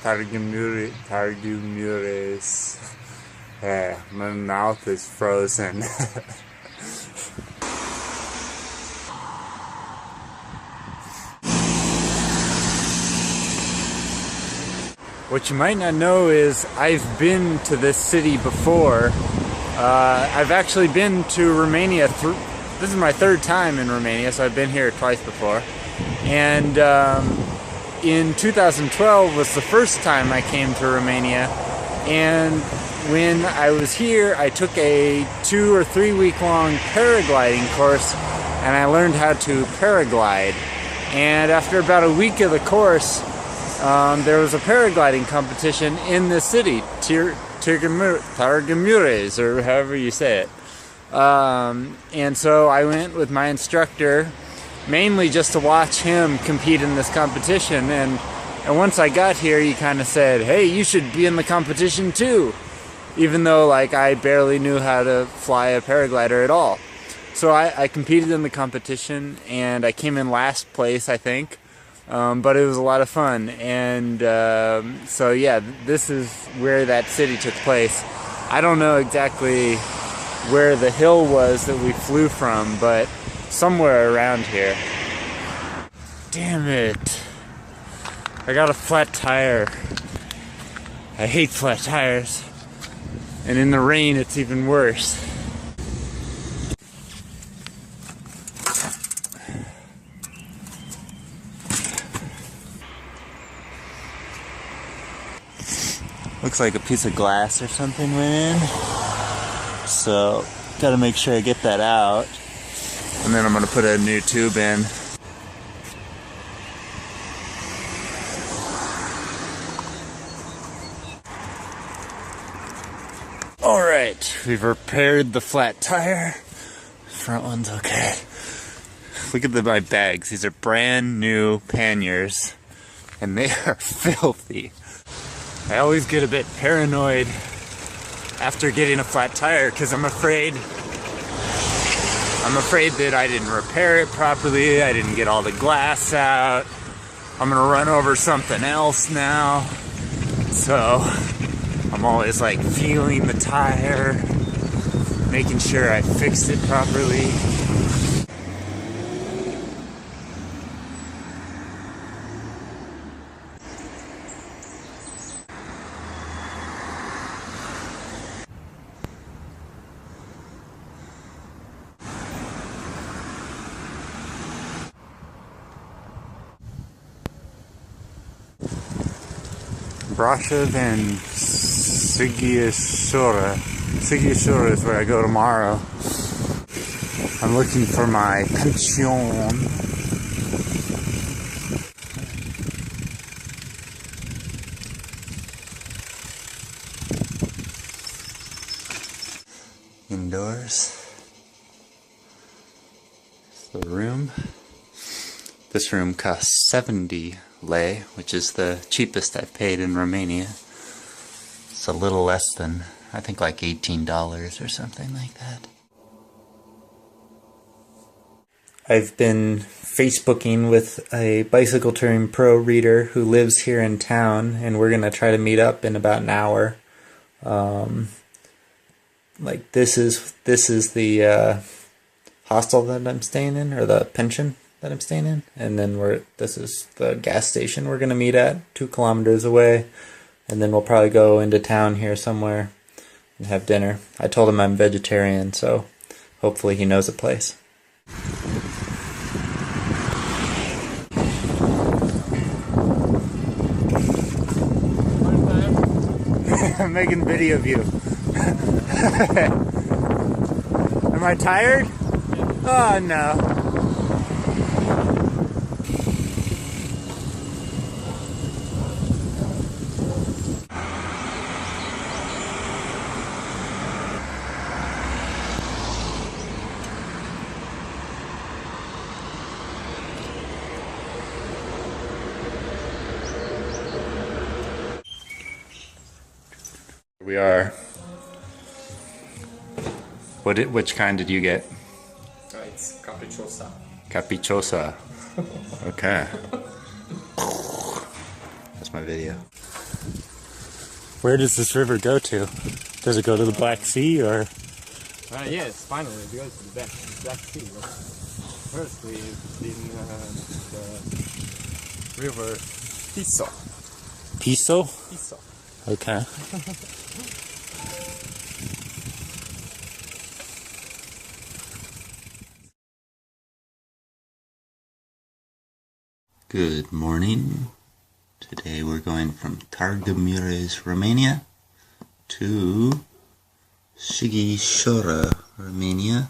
My mouth is frozen. What you might not know is I've been to this city before. I've actually been to Romania. This is my 3rd time in Romania, so I've been here twice before. And in 2012 was the first time I came to Romania. And when I was here, I took a 2 or 3 week long paragliding course, and I learned how to paraglide. And after about a week of the course, there was a paragliding competition in the city, Targumures, or however you say it. And so I went with my instructor, mainly just to watch him compete in this competition. And once I got here, he kind of said, "Hey, you should be in the competition too," even though I barely knew how to fly a paraglider at all. So I competed in the competition and I came in last place, I think. But it was a lot of fun, and so yeah, this is where that city took place. I don't know exactly where the hill was that we flew from, but somewhere around here. Damn it. I got a flat tire. I hate flat tires. And in the rain, it's even worse. Looks like a piece of glass or something went in. So, gotta make sure I get that out. And then I'm gonna put a new tube in. Alright, we've repaired the flat tire. Front one's okay. Look at my bags. These are brand new panniers. And they are filthy. I always get a bit paranoid after getting a flat tire because I'm afraid that I didn't repair it properly, I didn't get all the glass out, I'm gonna run over something else now. So I'm always like feeling the tire, making sure I fixed it properly. Brasov and Sighisoara. Sighisoara is where I go tomorrow. I'm looking for my pension. Indoors. It's the room. This room costs 70 lei, which is the cheapest I've paid in Romania. It's a little less than, I think like $18 or something like that. I've been Facebooking with a Bicycle Touring Pro reader who lives here in town, and we're going to try to meet up in about an hour. Like this is the hostel that I'm staying in, or the pension that I'm staying in, and then this is the gas station we're gonna meet at 2 kilometers away, and then we'll probably go into town here somewhere and have dinner. I told him I'm vegetarian, so hopefully he knows a place. I'm making a video of you. Am I tired? Oh no. We are. Which kind did you get? It's capricciosa. Capricciosa. Okay. That's my video. Where does this river go to? Does it go to the Black Sea or? Yes, finally it goes to the Black Sea. First we in the river Tiso. Piso? Tiso. Okay. Good morning. Today we're going from Târgu Mureș, Romania to Sighisoara, Romania.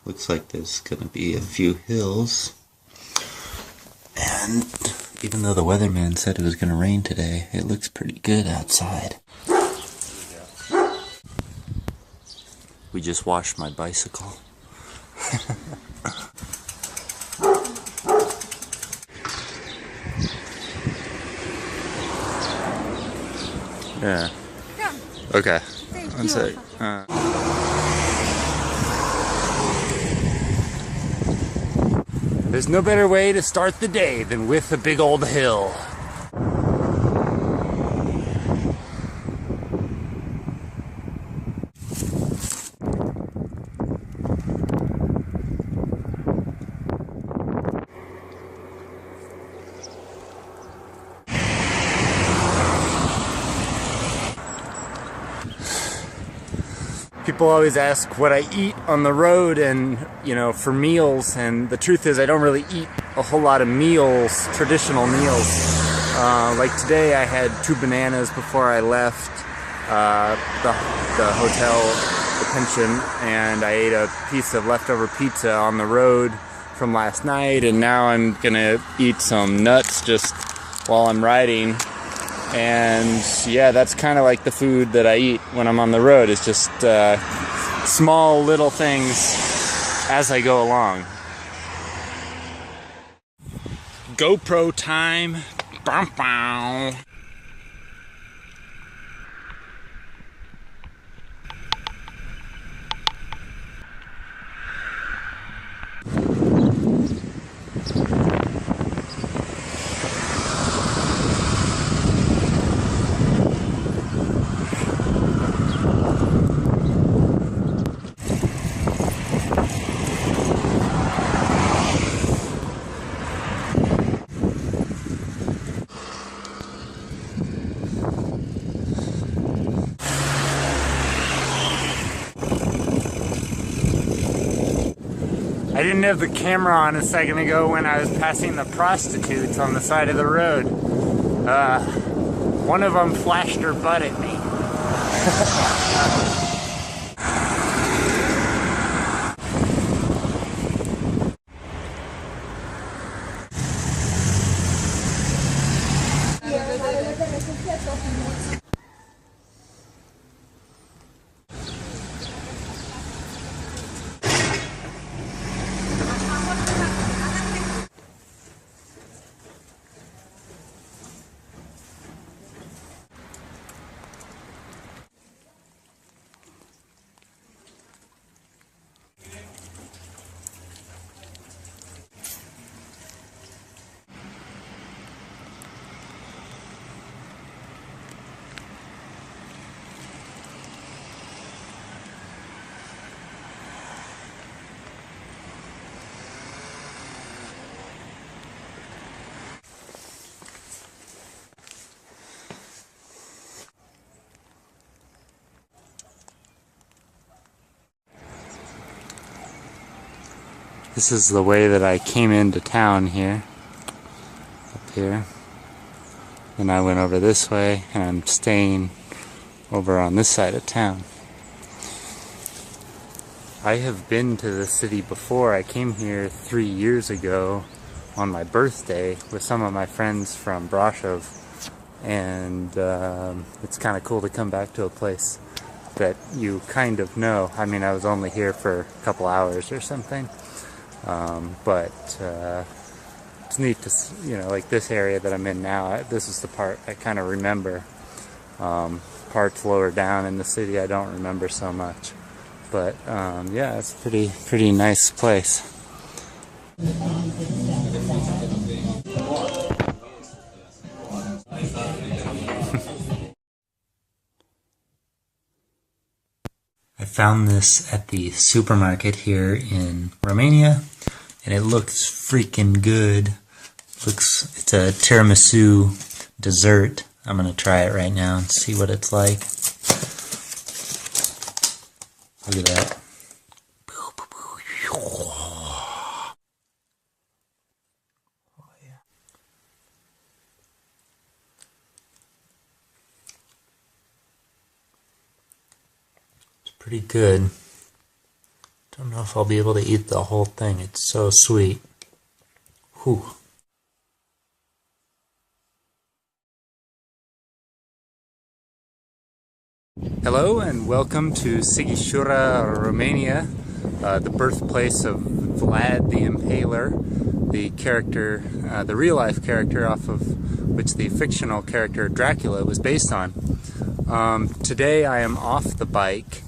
Looks like there's gonna be a few hills. And even though the weatherman said it was gonna rain today, it looks pretty good outside. We just washed my bicycle. Yeah. Okay. Thank One you. sec. There's no better way to start the day than with a big old hill. People always ask what I eat on the road and, you know, for meals, and the truth is I don't really eat a whole lot of meals, traditional meals. Like today I had 2 bananas before I left the hotel, the pension, and I ate a piece of leftover pizza on the road from last night, and now I'm gonna eat some nuts just while I'm riding. And yeah, that's kind of like the food that I eat when I'm on the road. It's just small little things as I go along. GoPro time. Bow, bow. I didn't have the camera on a second ago when I was passing the prostitutes on the side of the road. One of them flashed her butt at me. This is the way that I came into town here, up here. Then I went over this way, and I'm staying over on this side of town. I have been to the city before. I came here 3 years ago on my birthday with some of my friends from Brasov, and it's kind of cool to come back to a place that you kind of know. I mean, I was only here for a couple hours or something. But it's neat to, you know, like this area that I'm in now, this is the part I kind of remember. Parts lower down in the city I don't remember so much. But yeah, it's a pretty nice place. I found this at the supermarket here in Romania, and it looks freaking good. It's a tiramisu dessert. I'm gonna try it right now and see what it's like. Look at that. Pretty good. Don't know if I'll be able to eat the whole thing. It's so sweet. Whew. Hello and welcome to Sighișoara, Romania, the birthplace of Vlad the Impaler, the character, the real-life character off of which the fictional character Dracula was based on. Today I am off the bike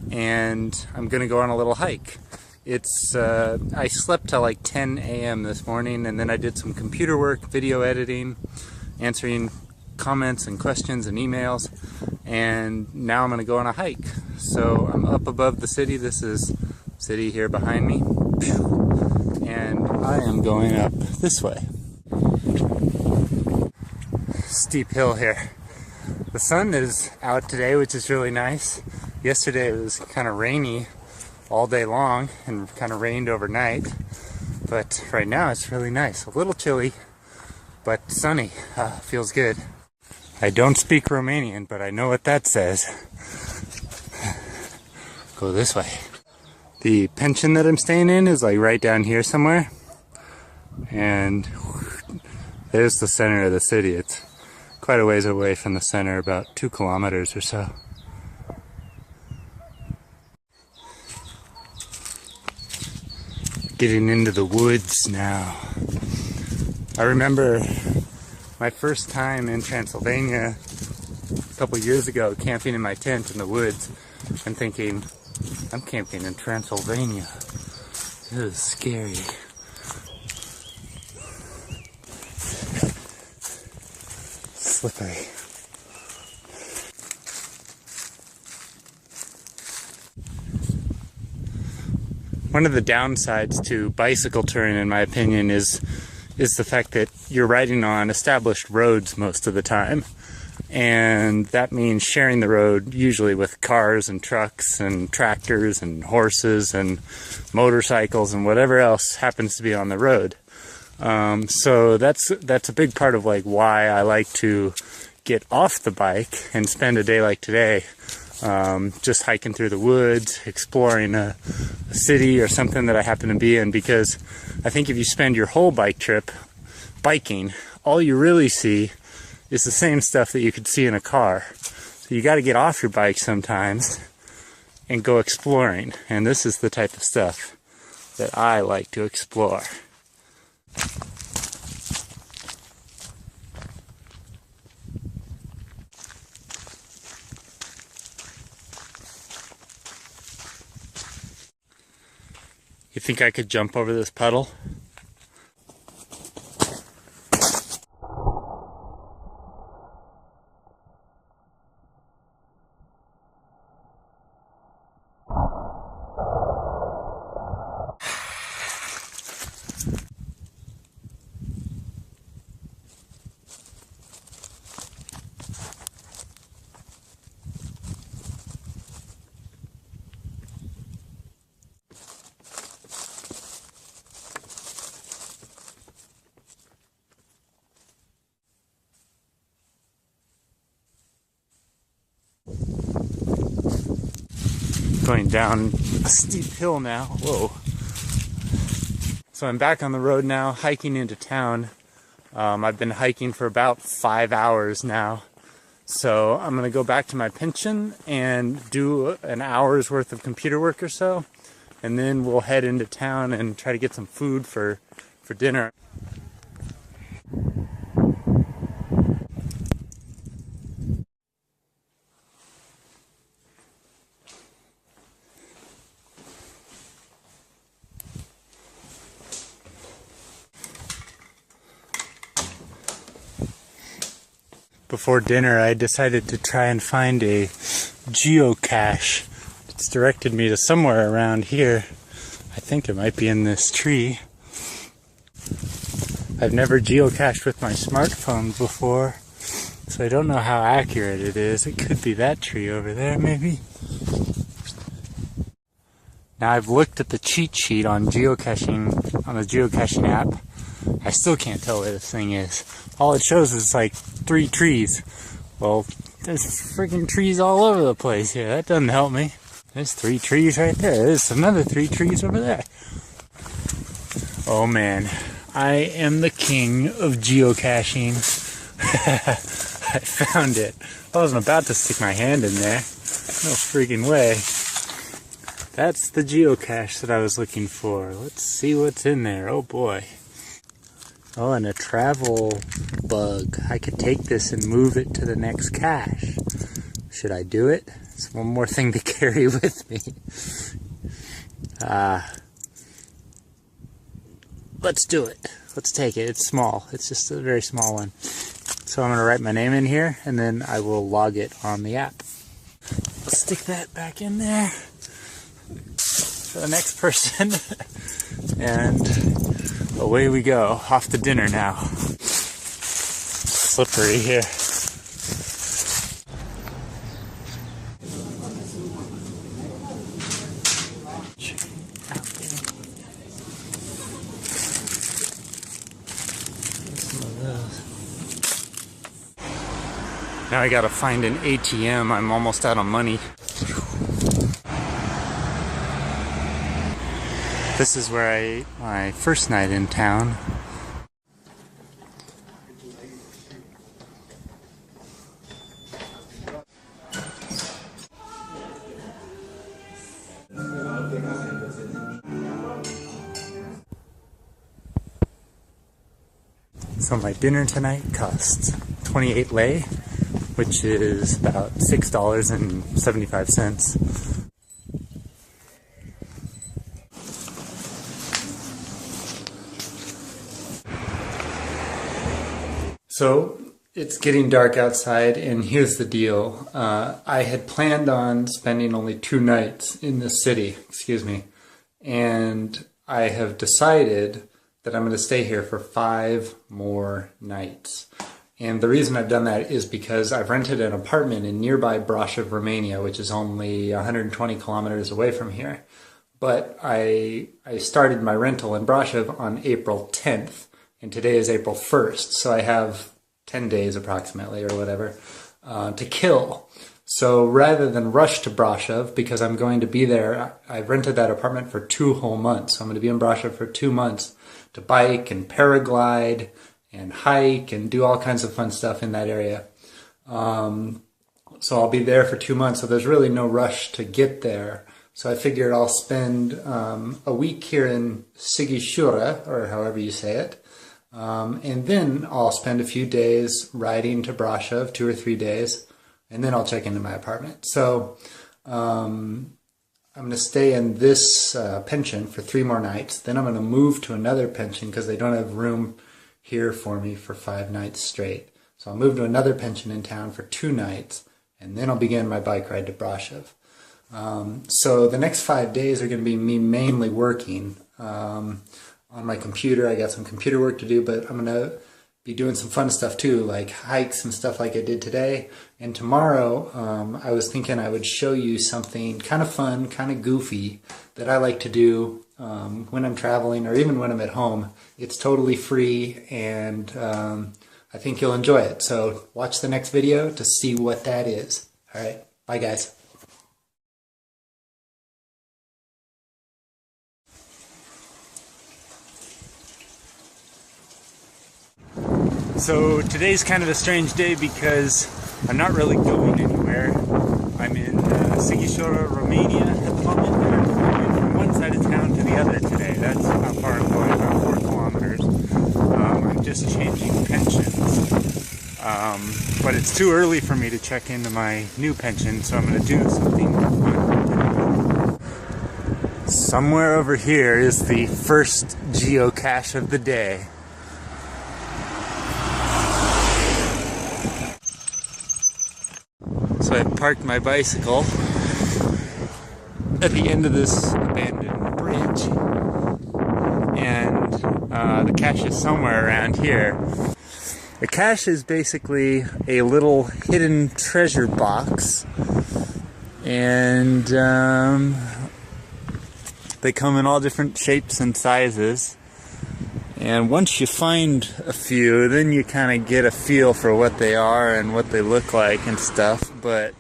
and I'm going to go on a little hike. I slept till like 10 a.m. this morning, and then I did some computer work, video editing, answering comments and questions and emails, and now I'm going to go on a hike. So I'm up above the city. This is city here behind me, and I am going up this way. Steep hill here. The sun is out today, which is really nice. Yesterday it was kind of rainy all day long and kind of rained overnight, but right now it's really nice. A little chilly, but sunny. Feels good. I don't speak Romanian, but I know what that says. Go this way. The pension that I'm staying in is like right down here somewhere, and there's the center of the city. It's quite a ways away from the center, about 2 kilometers or so. Getting into the woods now. I remember my first time in Transylvania a couple years ago, camping in my tent in the woods and thinking, I'm camping in Transylvania. This is scary. Slippery. One of the downsides to bicycle touring, in my opinion, is the fact that you're riding on established roads most of the time. And that means sharing the road usually with cars and trucks and tractors and horses and motorcycles and whatever else happens to be on the road. So that's a big part of like why I like to get off the bike and spend a day like today just hiking through the woods, exploring a city or something that I happen to be in, because I think if you spend your whole bike trip biking, all you really see is the same stuff that you could see in a car. So you got to get off your bike sometimes and go exploring, and this is the type of stuff that I like to explore. You think I could jump over this puddle? Going down a steep hill now. Whoa. So I'm back on the road now, hiking into town. I've been hiking for about 5 hours now. So I'm going to go back to my pension and do an hour's worth of computer work or so. And then we'll head into town and try to get some food for dinner. Before dinner, I decided to try and find a geocache. It's directed me to somewhere around here. I think it might be in this tree. I've never geocached with my smartphone before, so I don't know how accurate it is. It could be that tree over there, maybe. Now I've looked at the cheat sheet on geocaching, on the geocaching app. I still can't tell where this thing is. All it shows is like 3 trees. Well, there's freaking trees all over the place here. That doesn't help me. There's 3 trees right there. There's another 3 trees over there. Oh man, I am the king of geocaching. I found it. I wasn't about to stick my hand in there. No freaking way. That's the geocache that I was looking for. Let's see what's in there. Oh boy. Oh, and a travel bug. I could take this and move it to the next cache. Should I do it? It's one more thing to carry with me. let's do it. Let's take it. It's small. It's just a very small one. So I'm going to write my name in here, and then I will log it on the app. Let's stick that back in there for the next person. And away we go. Off to dinner now. Slippery here. Now I gotta find an ATM. I'm almost out of money. This is where I ate my first night in town. So my dinner tonight costs 28 lei, which is about $6.75. So it's getting dark outside, and here's the deal. I had planned on spending only 2 nights in this city, and I have decided that I'm going to stay here for 5 more nights. And the reason I've done that is because I've rented an apartment in nearby Brasov, Romania, which is only 120 kilometers away from here. But I started my rental in Brasov on April 10th, and today is April 1st, so I have 10 days approximately, or whatever, to kill. So rather than rush to Brasov, because I'm going to be there, I've rented that apartment for 2 whole months. So I'm going to be in Brasov for 2 months to bike and paraglide and hike and do all kinds of fun stuff in that area. So I'll be there for 2 months, so there's really no rush to get there. So I figured I'll spend a week here in Sighișoara, or however you say it, and then I'll spend a few days riding to Brasov, 2 or 3 days, and then I'll check into my apartment. So I'm going to stay in this pension for 3 more nights. Then I'm going to move to another pension because they don't have room here for me for 5 nights straight. So I'll move to another pension in town for 2 nights, and then I'll begin my bike ride to Brasov. So the next 5 days are going to be me mainly working on my computer. I got some computer work to do, but I'm going to be doing some fun stuff too, like hikes and stuff like I did today. And tomorrow, I was thinking I would show you something kind of fun, kind of goofy that I like to do when I'm traveling or even when I'm at home. It's totally free, and I think you'll enjoy it. So watch the next video to see what that is. All right, bye guys. So today's kind of a strange day because I'm not really going anywhere. I'm in Sighișoara, Romania at the moment, and I'm going from one side of town to the other today. That's how far I'm going, about 4 kilometers. I'm just changing pensions. But it's too early for me to check into my new pension, so I'm going to do something fun. Somewhere over here is the first geocache of the day. So I parked my bicycle at the end of this abandoned bridge, and the cache is somewhere around here. The cache is basically a little hidden treasure box, and they come in all different shapes and sizes. And once you find a few, then you kind of get a feel for what they are and what they look like and stuff. But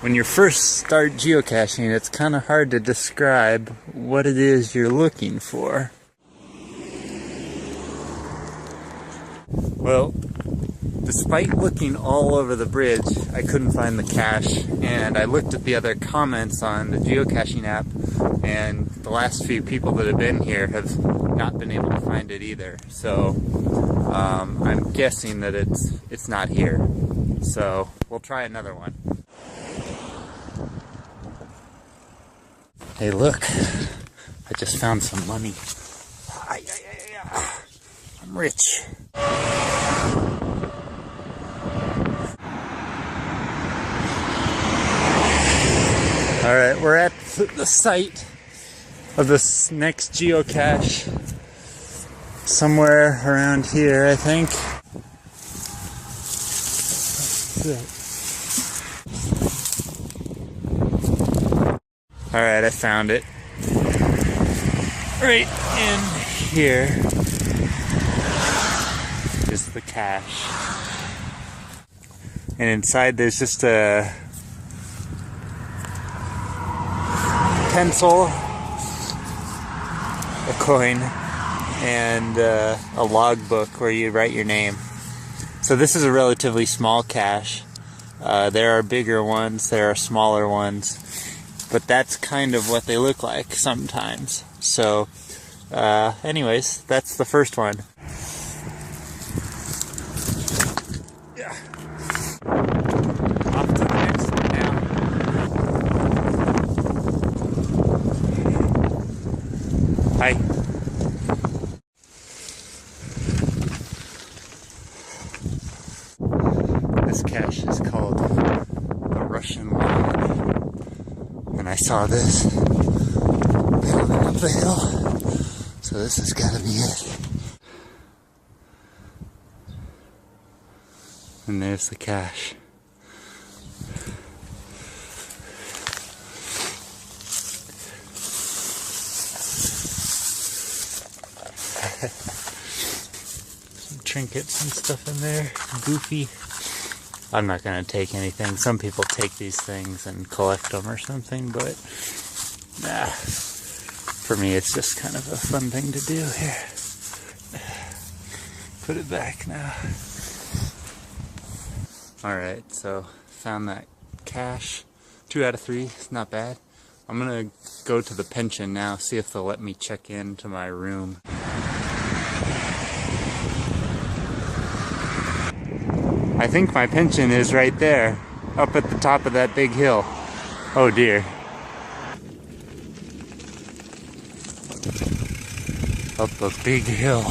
when you first start geocaching, it's kind of hard to describe what it is you're looking for. Well, despite looking all over the bridge, I couldn't find the cache, and I looked at the other comments on the geocaching app, and the last few people that have been here have not been able to find it either. So I'm guessing that it's not here. So we'll try another one. Hey, look! I just found some money. I'm rich. Alright, we're at the site of this next geocache. Somewhere around here, I think. Alright, I found it. Right in here is the cache. And inside there's just a pencil, a coin, and a logbook where you write your name. So this is a relatively small cache. There are bigger ones, there are smaller ones, but that's kind of what they look like sometimes. So anyways, that's the first one. Yeah. Off to the next one now. Hi. This cache is called the Russian Log, and I saw this building up the hill, so this has got to be it. And there's the cache. Some trinkets and stuff in there. Goofy. I'm not going to take anything. Some people take these things and collect them or something, but nah. For me, it's just kind of a fun thing to do. Here. Put it back now. Alright, so found that cache. 2 out of 3. It's not bad. I'm going to go to the pension now, see if they'll let me check into my room. I think my pension is right there, up at the top of that big hill. Oh dear. Up the big hill.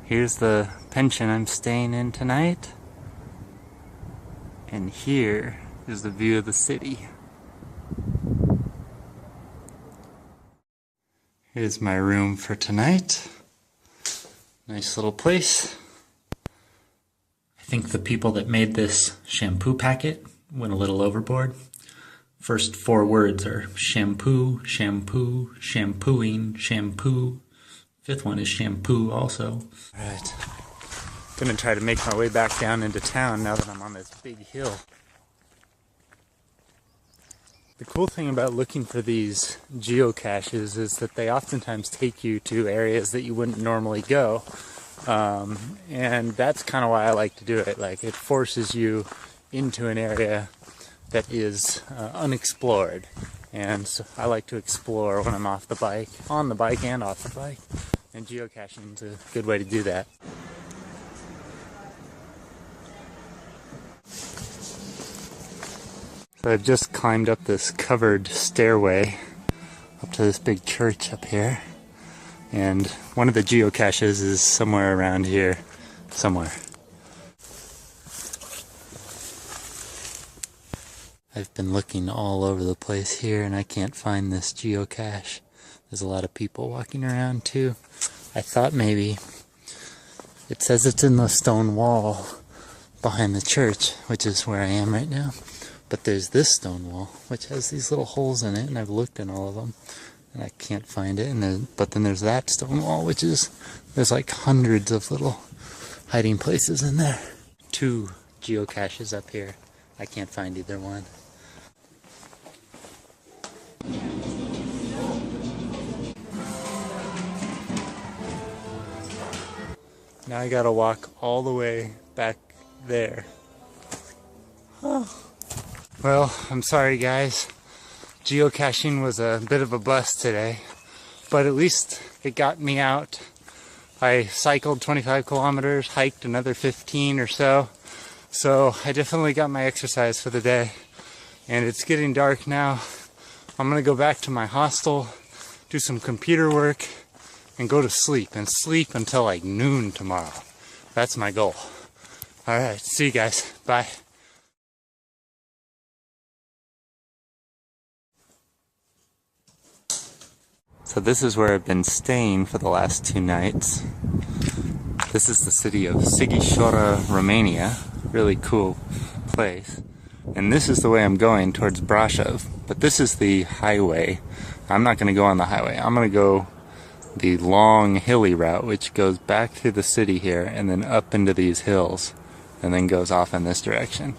Here's the pension I'm staying in tonight. And here is the view of the city. Here's my room for tonight. Nice little place. I think the people that made this shampoo packet went a little overboard. First 4 words are shampoo, shampoo, shampooing, shampoo. 5th one is shampoo also. Alright. Gonna try to make my way back down into town now that I'm on this big hill. The cool thing about looking for these geocaches is that they oftentimes take you to areas that you wouldn't normally go. And that's kind of why I like to do it. Like, it forces you into an area that is unexplored. And so I like to explore when I'm off the bike, on the bike and off the bike. And geocaching is a good way to do that. So I've just climbed up this covered stairway up to this big church up here, and one of the geocaches is somewhere around here, somewhere. I've been looking all over the place here and I can't find this geocache. There's a lot of people walking around too. I thought maybe it says it's in the stone wall behind the church, which is where I am right now. But there's this stone wall, which has these little holes in it, and I've looked in all of them, and I can't find it. And but then there's that stone wall, which is, there's like hundreds of little hiding places in there. 2 geocaches up here. I can't find either one. Now I gotta walk all the way back there. Oh. Well, I'm sorry guys. Geocaching was a bit of a bust today, but at least it got me out. I cycled 25 kilometers, hiked another 15 or so. So I definitely got my exercise for the day. And it's getting dark now. I'm gonna go back to my hostel, do some computer work, and go to sleep. And sleep until like noon tomorrow. That's my goal. Alright, see you guys. Bye. So this is where I've been staying for the last 2 nights. This is the city of Sighișoara, Romania. Really cool place. And this is the way I'm going towards Brașov. But this is the highway. I'm not going to go on the highway. I'm going to go the long hilly route, which goes back through the city here and then up into these hills and then goes off in this direction.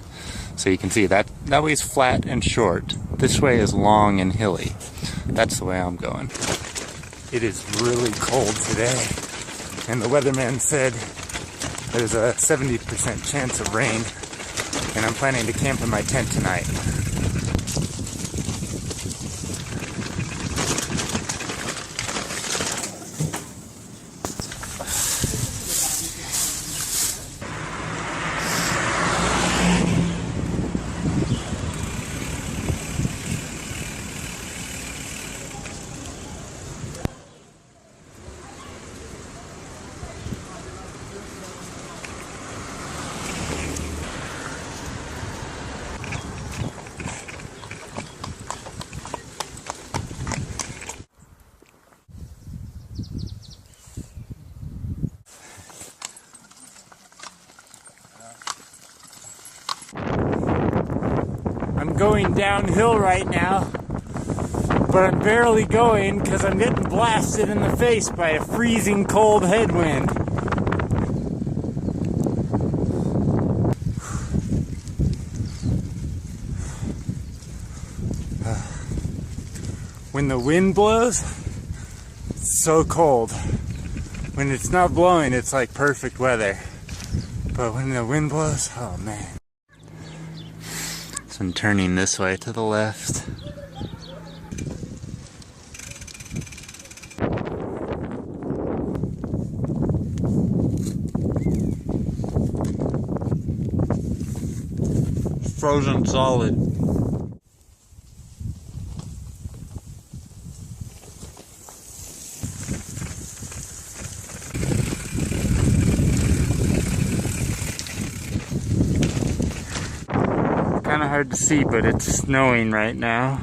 So you can see that way is flat and short. This way is long and hilly. That's the way I'm going. It is really cold today, and the weatherman said there's a 70% chance of rain, and I'm planning to camp in my tent tonight. I'm going downhill right now, but I'm barely going because I'm getting blasted in the face by a freezing cold headwind. When the wind blows, it's so cold. When it's not blowing, it's like perfect weather. But when the wind blows, oh man. So I'm turning this way to the left. Frozen solid. Kind of hard to see, but it's snowing right now.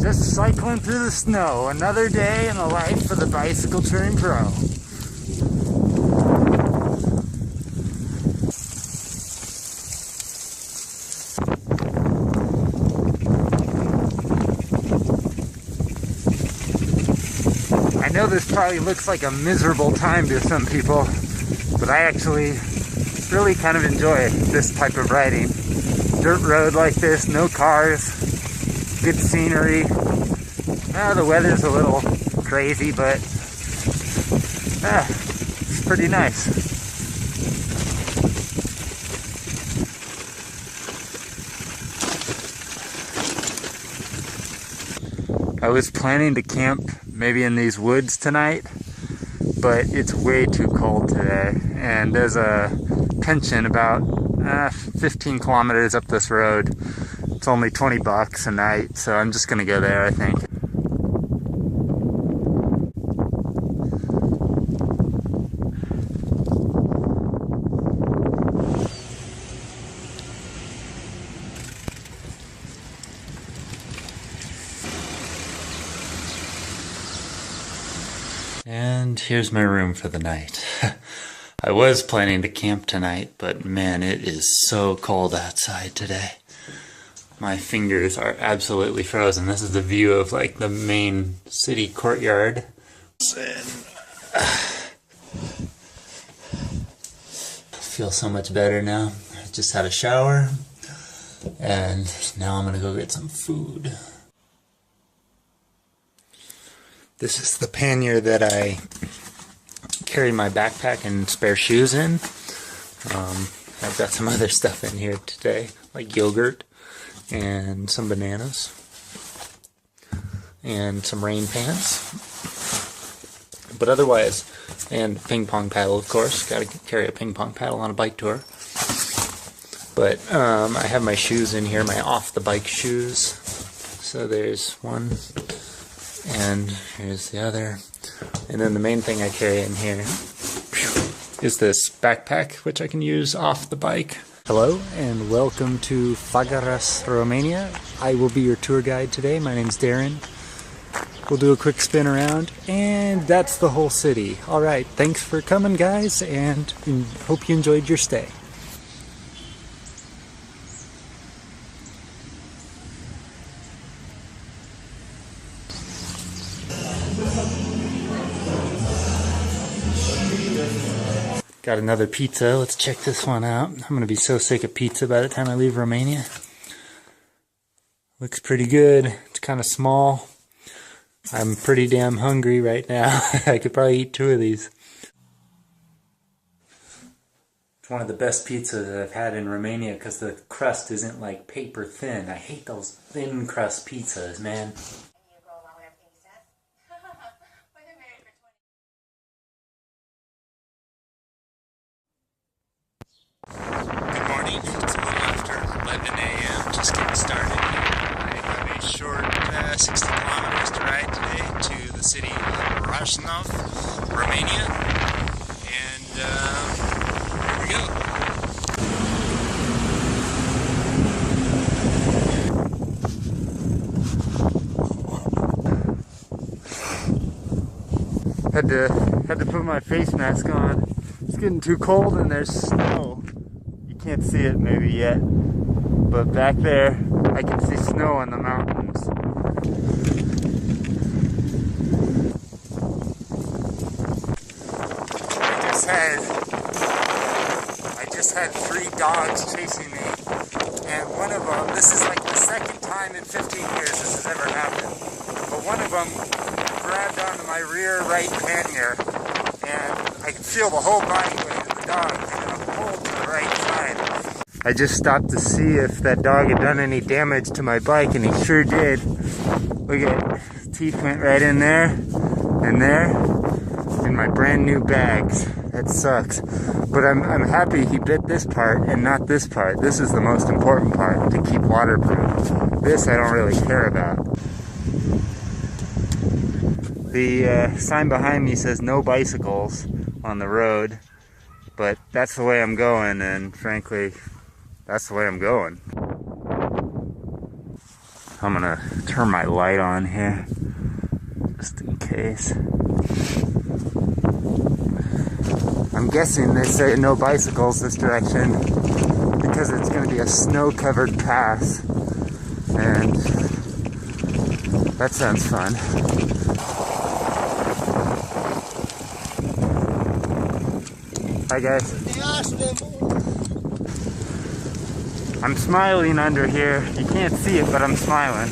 Just cycling through the snow. Another day in the life of the Bicycle Touring Pro. I know this probably looks like a miserable time to some people, but I actually really kind of enjoy this type of riding. Dirt road like this, no cars, good scenery. The weather's a little crazy, but it's pretty nice. I was planning to camp maybe in these woods tonight, but it's way too cold today, and there's a pension about 15 kilometers up this road. It's only $20 a night, so I'm just gonna go there, I think. And here's my room for the night. I was planning to camp tonight, but man, it is so cold outside today. My fingers are absolutely frozen. This is the view of like the main city courtyard. I feel so much better now. I just had a shower, and now I'm gonna go get some food. This is the pannier that I carry my backpack and spare shoes in. I've got some other stuff in here today, like yogurt and some bananas and some rain pants. But otherwise, and ping pong paddle, of course. Got to carry a ping pong paddle on a bike tour. But I have my shoes in here, my off-the-bike shoes. So there's one, and here's the other. And then the main thing I carry in here is this backpack, which I can use off the bike. Hello, and welcome to Făgăraș, Romania. I will be your tour guide today. My name's Darren. We'll do a quick spin around, and that's the whole city. Alright, thanks for coming, guys, and hope you enjoyed your stay. Got another pizza. Let's check this one out. I'm going to be so sick of pizza by the time I leave Romania. Looks pretty good. It's kind of small. I'm pretty damn hungry right now. I could probably eat 2 of these. It's one of the best pizzas that I've had in Romania because the crust isn't like paper thin. I hate those thin crust pizzas, man. Good morning. It's a little after 11 a.m. Just getting started. I have a short 60 kilometers to ride today to the city of Rasnov, Romania. And here we go. Had to put my face mask on. It's getting too cold and there's snow. You can't see it maybe yet, but back there I can see snow on the mountains. I just had 3 dogs chasing me, and one of them, this is like the second time in 15 years this has ever happened, but one of them grabbed onto my rear right pannier, and I could feel the whole body weight of the dog, pulled to the right side. I just stopped to see if that dog had done any damage to my bike, and he sure did. Look at his teeth went right in there, and there, in my brand new bags. That sucks. But I'm happy he bit this part and not this part. This is the most important part, to keep waterproof. This I don't really care about. The sign behind me says no bicycles on the road, but that's the way I'm going, and frankly, that's the way I'm going. I'm gonna turn my light on here, just in case. I'm guessing they say no bicycles this direction because it's going to be a snow-covered pass, and that sounds fun. Hi guys. I'm smiling under here. You can't see it, but I'm smiling.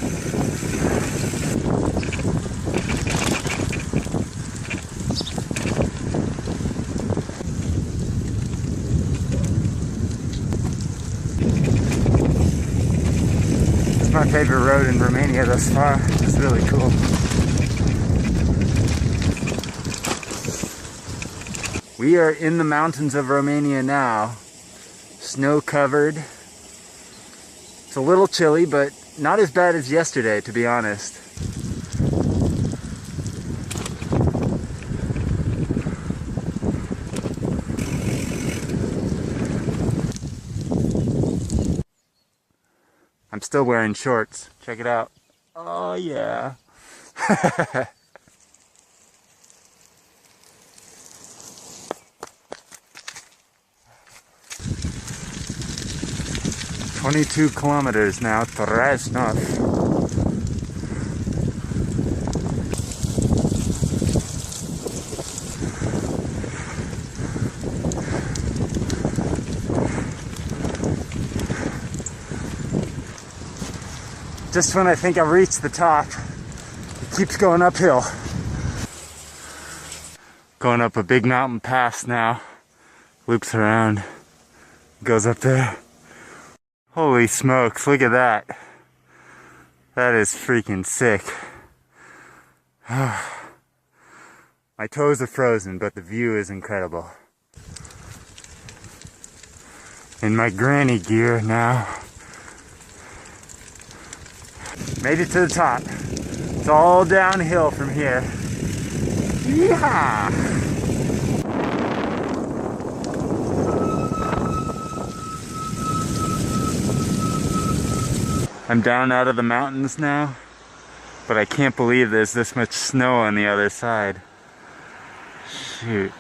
My favorite road in Romania thus far. It's really cool. We are in the mountains of Romania now. Snow covered. It's a little chilly, but not as bad as yesterday, to be honest. I'm still wearing shorts. Check it out. Oh yeah. 22 kilometers now to Rasnov. Just when I think I've reached the top, it keeps going uphill. Going up a big mountain pass now. Loops around, goes up there. Holy smokes, look at that. That is freaking sick. My toes are frozen, but the view is incredible. In my granny gear now. Made it to the top. It's all downhill from here. Yeehaw! I'm down out of the mountains now, but I can't believe there's this much snow on the other side. Shoot.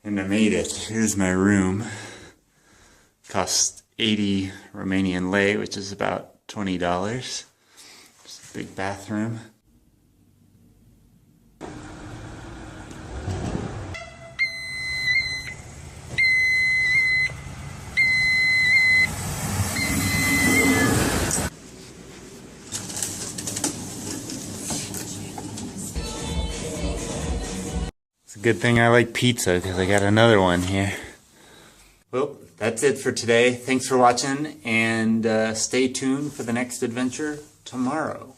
And I made it. Here's my room. Cost 80 Romanian lei, which is about $20. Just a big bathroom. It's a good thing I like pizza because I got another one here. Well, that's it for today. Thanks for watching, and stay tuned for the next adventure tomorrow.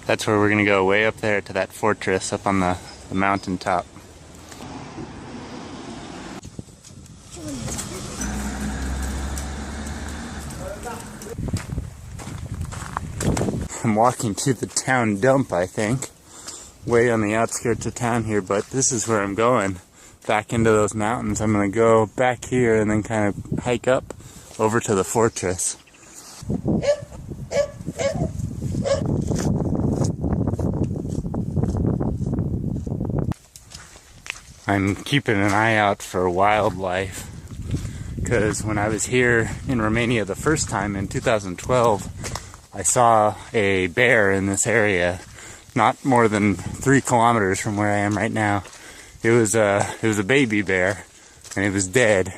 That's where we're going to go, way up there to that fortress up on the mountaintop. I'm walking to the town dump, I think. Way on the outskirts of town here, but this is where I'm going. Back into those mountains. I'm going to go back here and then kind of hike up over to the fortress. I'm keeping an eye out for wildlife, because when I was here in Romania the first time in 2012, I saw a bear in this area, not more than 3 kilometers from where I am right now. It was a baby bear, and it was dead.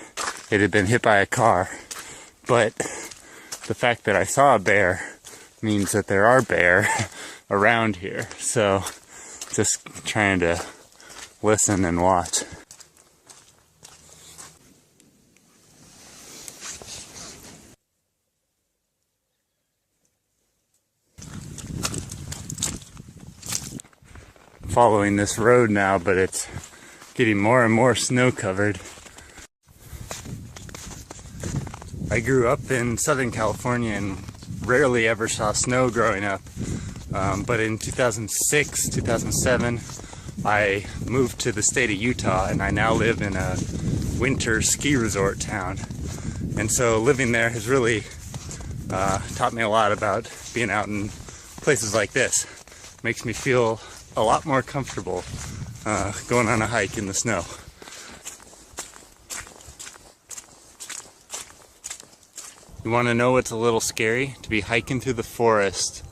It had been hit by a car. But the fact that I saw a bear means that there are bear around here. So just trying to listen and watch. Following this road now, but it's getting more and more snow covered. I grew up in Southern California and rarely ever saw snow growing up. But in 2006, 2007, I moved to the state of Utah, and I now live in a winter ski resort town. And so living there has really taught me a lot about being out in places like this. Makes me feel a lot more comfortable going on a hike in the snow. You want to know what's a little scary? To be hiking through the forest.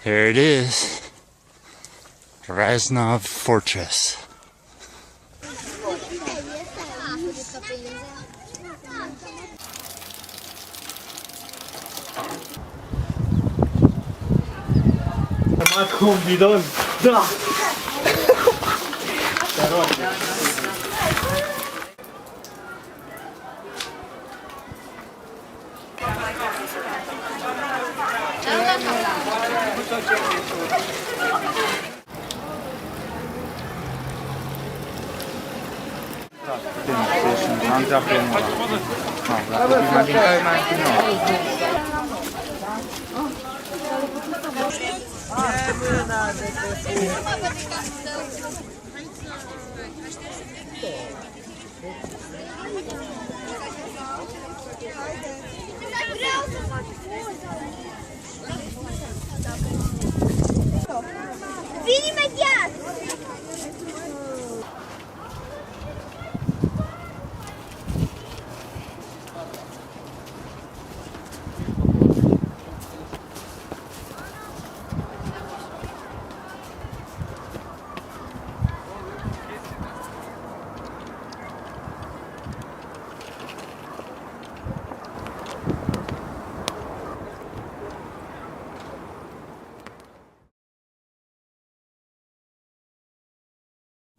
There it is, Raznov Fortress. Vini imediat!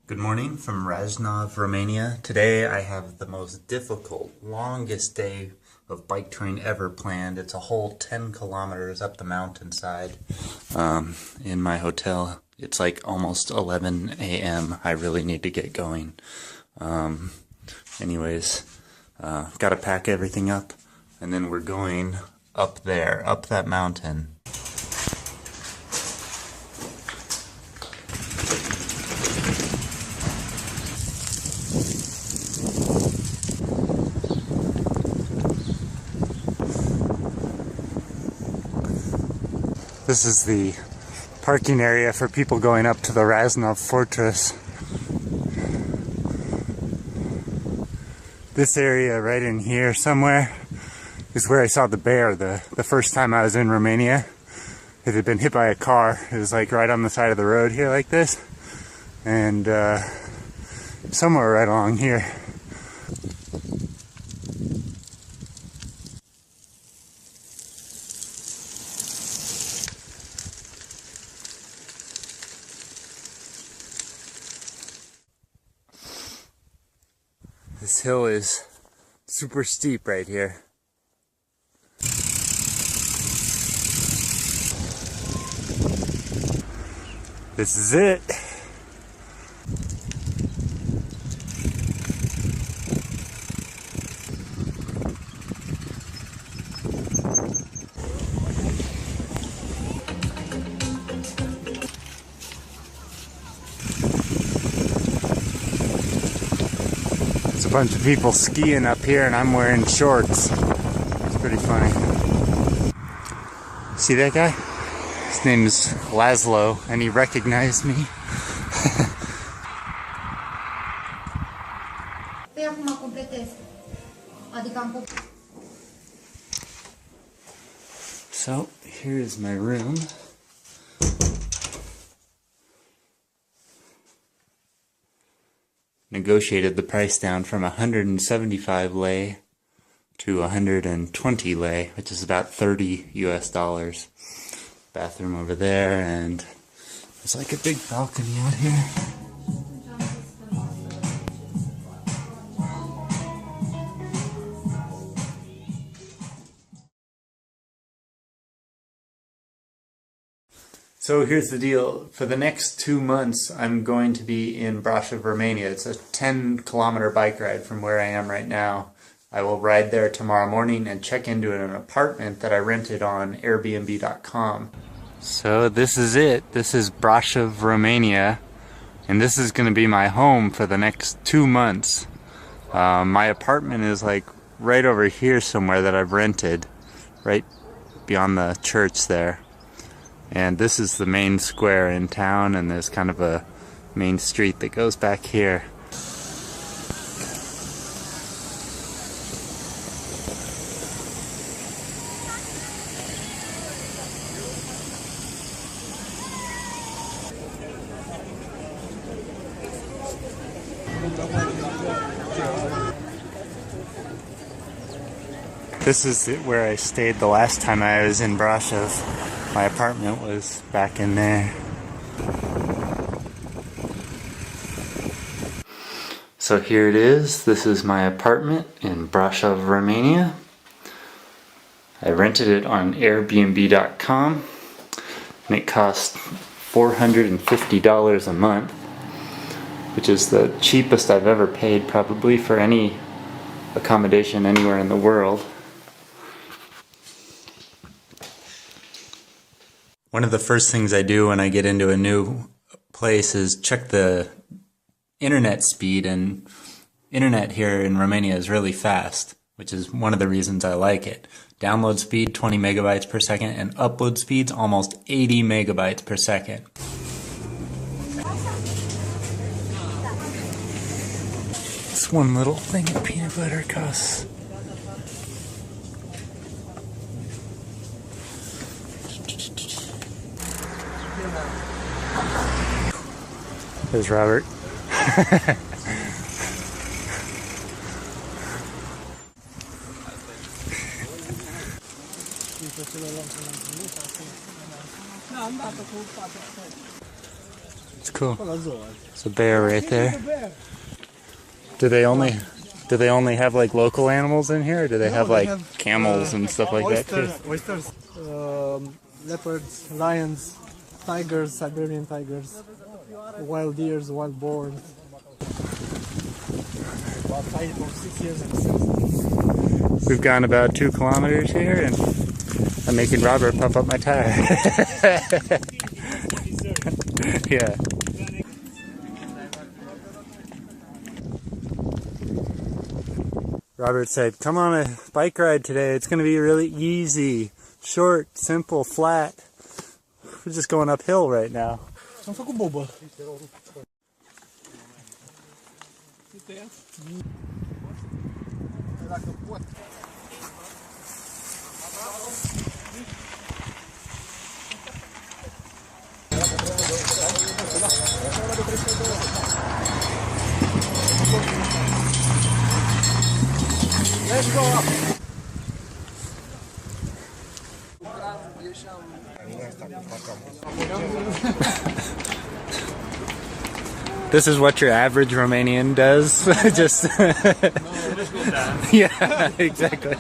Good morning from Razov, Romania. Today I have the most difficult, longest day of bike touring ever planned. It's a whole 10 kilometers up the mountainside in my hotel. It's like almost 11 a.m. I really need to get going. Anyways, gotta pack everything up, and then we're going up there, up that mountain. This is the parking area for people going up to the Razov fortress. This area right in here somewhere is where I saw the bear the first time I was in Romania. It had been hit by a car. It was like right on the side of the road here like this. And somewhere right along here. This hill is super steep right here. This is it. There's a bunch of people skiing up here and I'm wearing shorts. It's pretty funny. See that guy? His name is Laszlo and he recognized me. So here's my room. Negotiated the price down from 175 lei to 120 lei, which is about 30 US dollars. Bathroom over there, and there's like a big balcony out here. So here's the deal. For the next 2 months, I'm going to be in Brasov, Romania. It's a 10-kilometer bike ride from where I am right now. I will ride there tomorrow morning and check into an apartment that I rented on Airbnb.com. So this is it. This is Brasov, Romania. And this is going to be my home for the next 2 months. My apartment is like right over here somewhere that I've rented. Right beyond the church there. And this is the main square in town, and there's kind of a main street that goes back here. This is where I stayed the last time I was in Brasov. My apartment was back in there. So here it is. This is my apartment in Brasov, Romania. I rented it on Airbnb.com and it cost $450 a month, which is the cheapest I've ever paid probably for any accommodation anywhere in the world. One of the first things I do when I get into a new place is check the internet speed, and internet here in Romania is really fast, which is one of the reasons I like it. Download speed 20 megabytes per second and upload speeds almost 80 megabytes per second. This one little thing of peanut butter costs There's Robert. It's cool. It's a bear right there. Do they only have like local animals in here, or do they have like camels and stuff like that too? Oysters, leopards, lions, tigers, Siberian tigers, wild deers, wild boars. About 5 or 6 years in the season. We've gone about 2 kilometers here, and I'm making Robert pump up my tire. Yeah. Robert said, come on a bike ride today. It's going to be really easy, short, simple, flat. We're just going uphill right now. Let's go up. This is what your average Romanian does. Just yeah, exactly.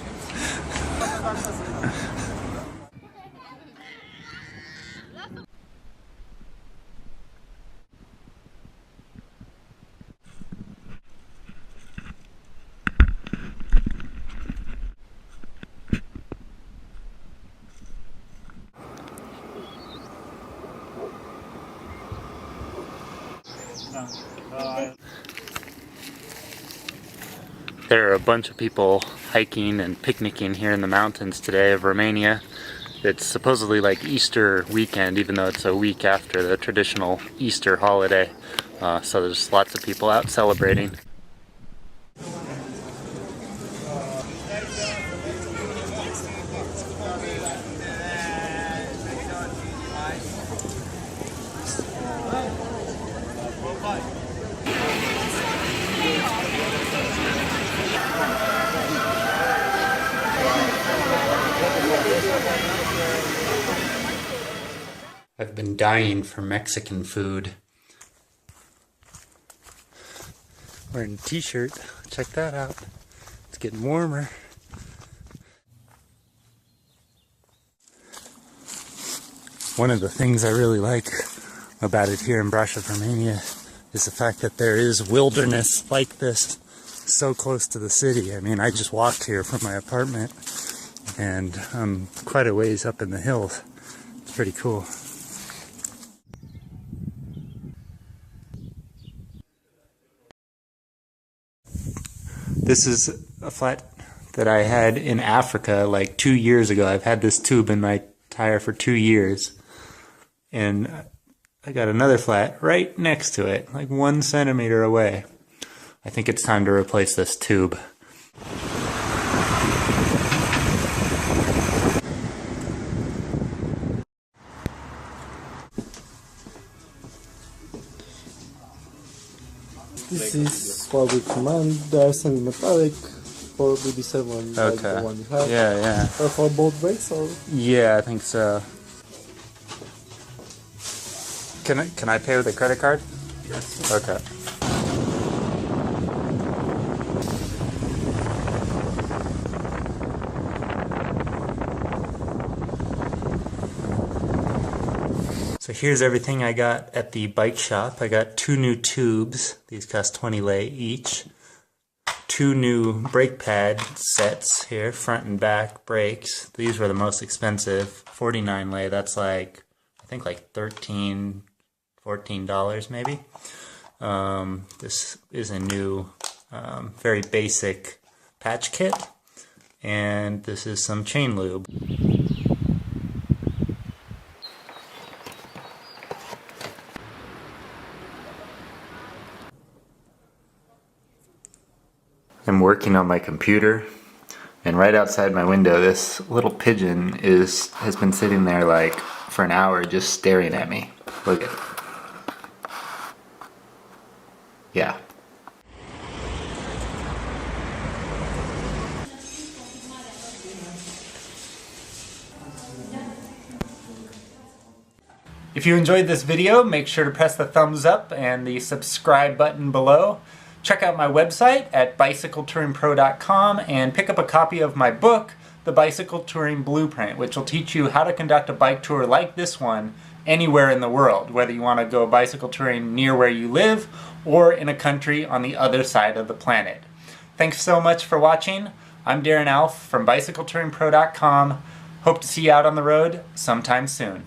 There are a bunch of people hiking and picnicking here in the mountains today of Romania. It's supposedly like Easter weekend, even though it's a week after the traditional Easter holiday. So there's lots of people out celebrating. I've been dying for Mexican food. Wearing a t-shirt. Check that out. It's getting warmer. One of the things I really like about it here in Brașov, Romania is the fact that there is wilderness like this so close to the city. I mean, I just walked here from my apartment and I'm quite a ways up in the hills. It's pretty cool. This is a flat that I had in Africa like 2 years ago. I've had this tube in my tire for 2 years. And I got another flat right next to it, like 1 centimeter away. I think it's time to replace this tube. This is what we command. They are semi-metallic for BB7, like the one you have. Yeah, yeah. For both brakes, or? Yeah, I think so. Can I pay with a credit card? Yes. Okay. So here's everything I got at the bike shop. I got 2 new tubes. These cost 20 lei each. 2 new brake pad sets here, front and back brakes. These were the most expensive, 49 lei. That's like, I think like $13, $14 maybe. This is a new, very basic patch kit. And this is some chain lube. I'm working on my computer, and right outside my window this little pigeon has been sitting there like for an hour just staring at me. Look at it. Yeah. If you enjoyed this video, make sure to press the thumbs up and the subscribe button below. Check out my website at bicycletouringpro.com and pick up a copy of my book, The Bicycle Touring Blueprint, which will teach you how to conduct a bike tour like this one anywhere in the world, whether you want to go bicycle touring near where you live or in a country on the other side of the planet. Thanks so much for watching. I'm Darren Alff from bicycletouringpro.com. Hope to see you out on the road sometime soon.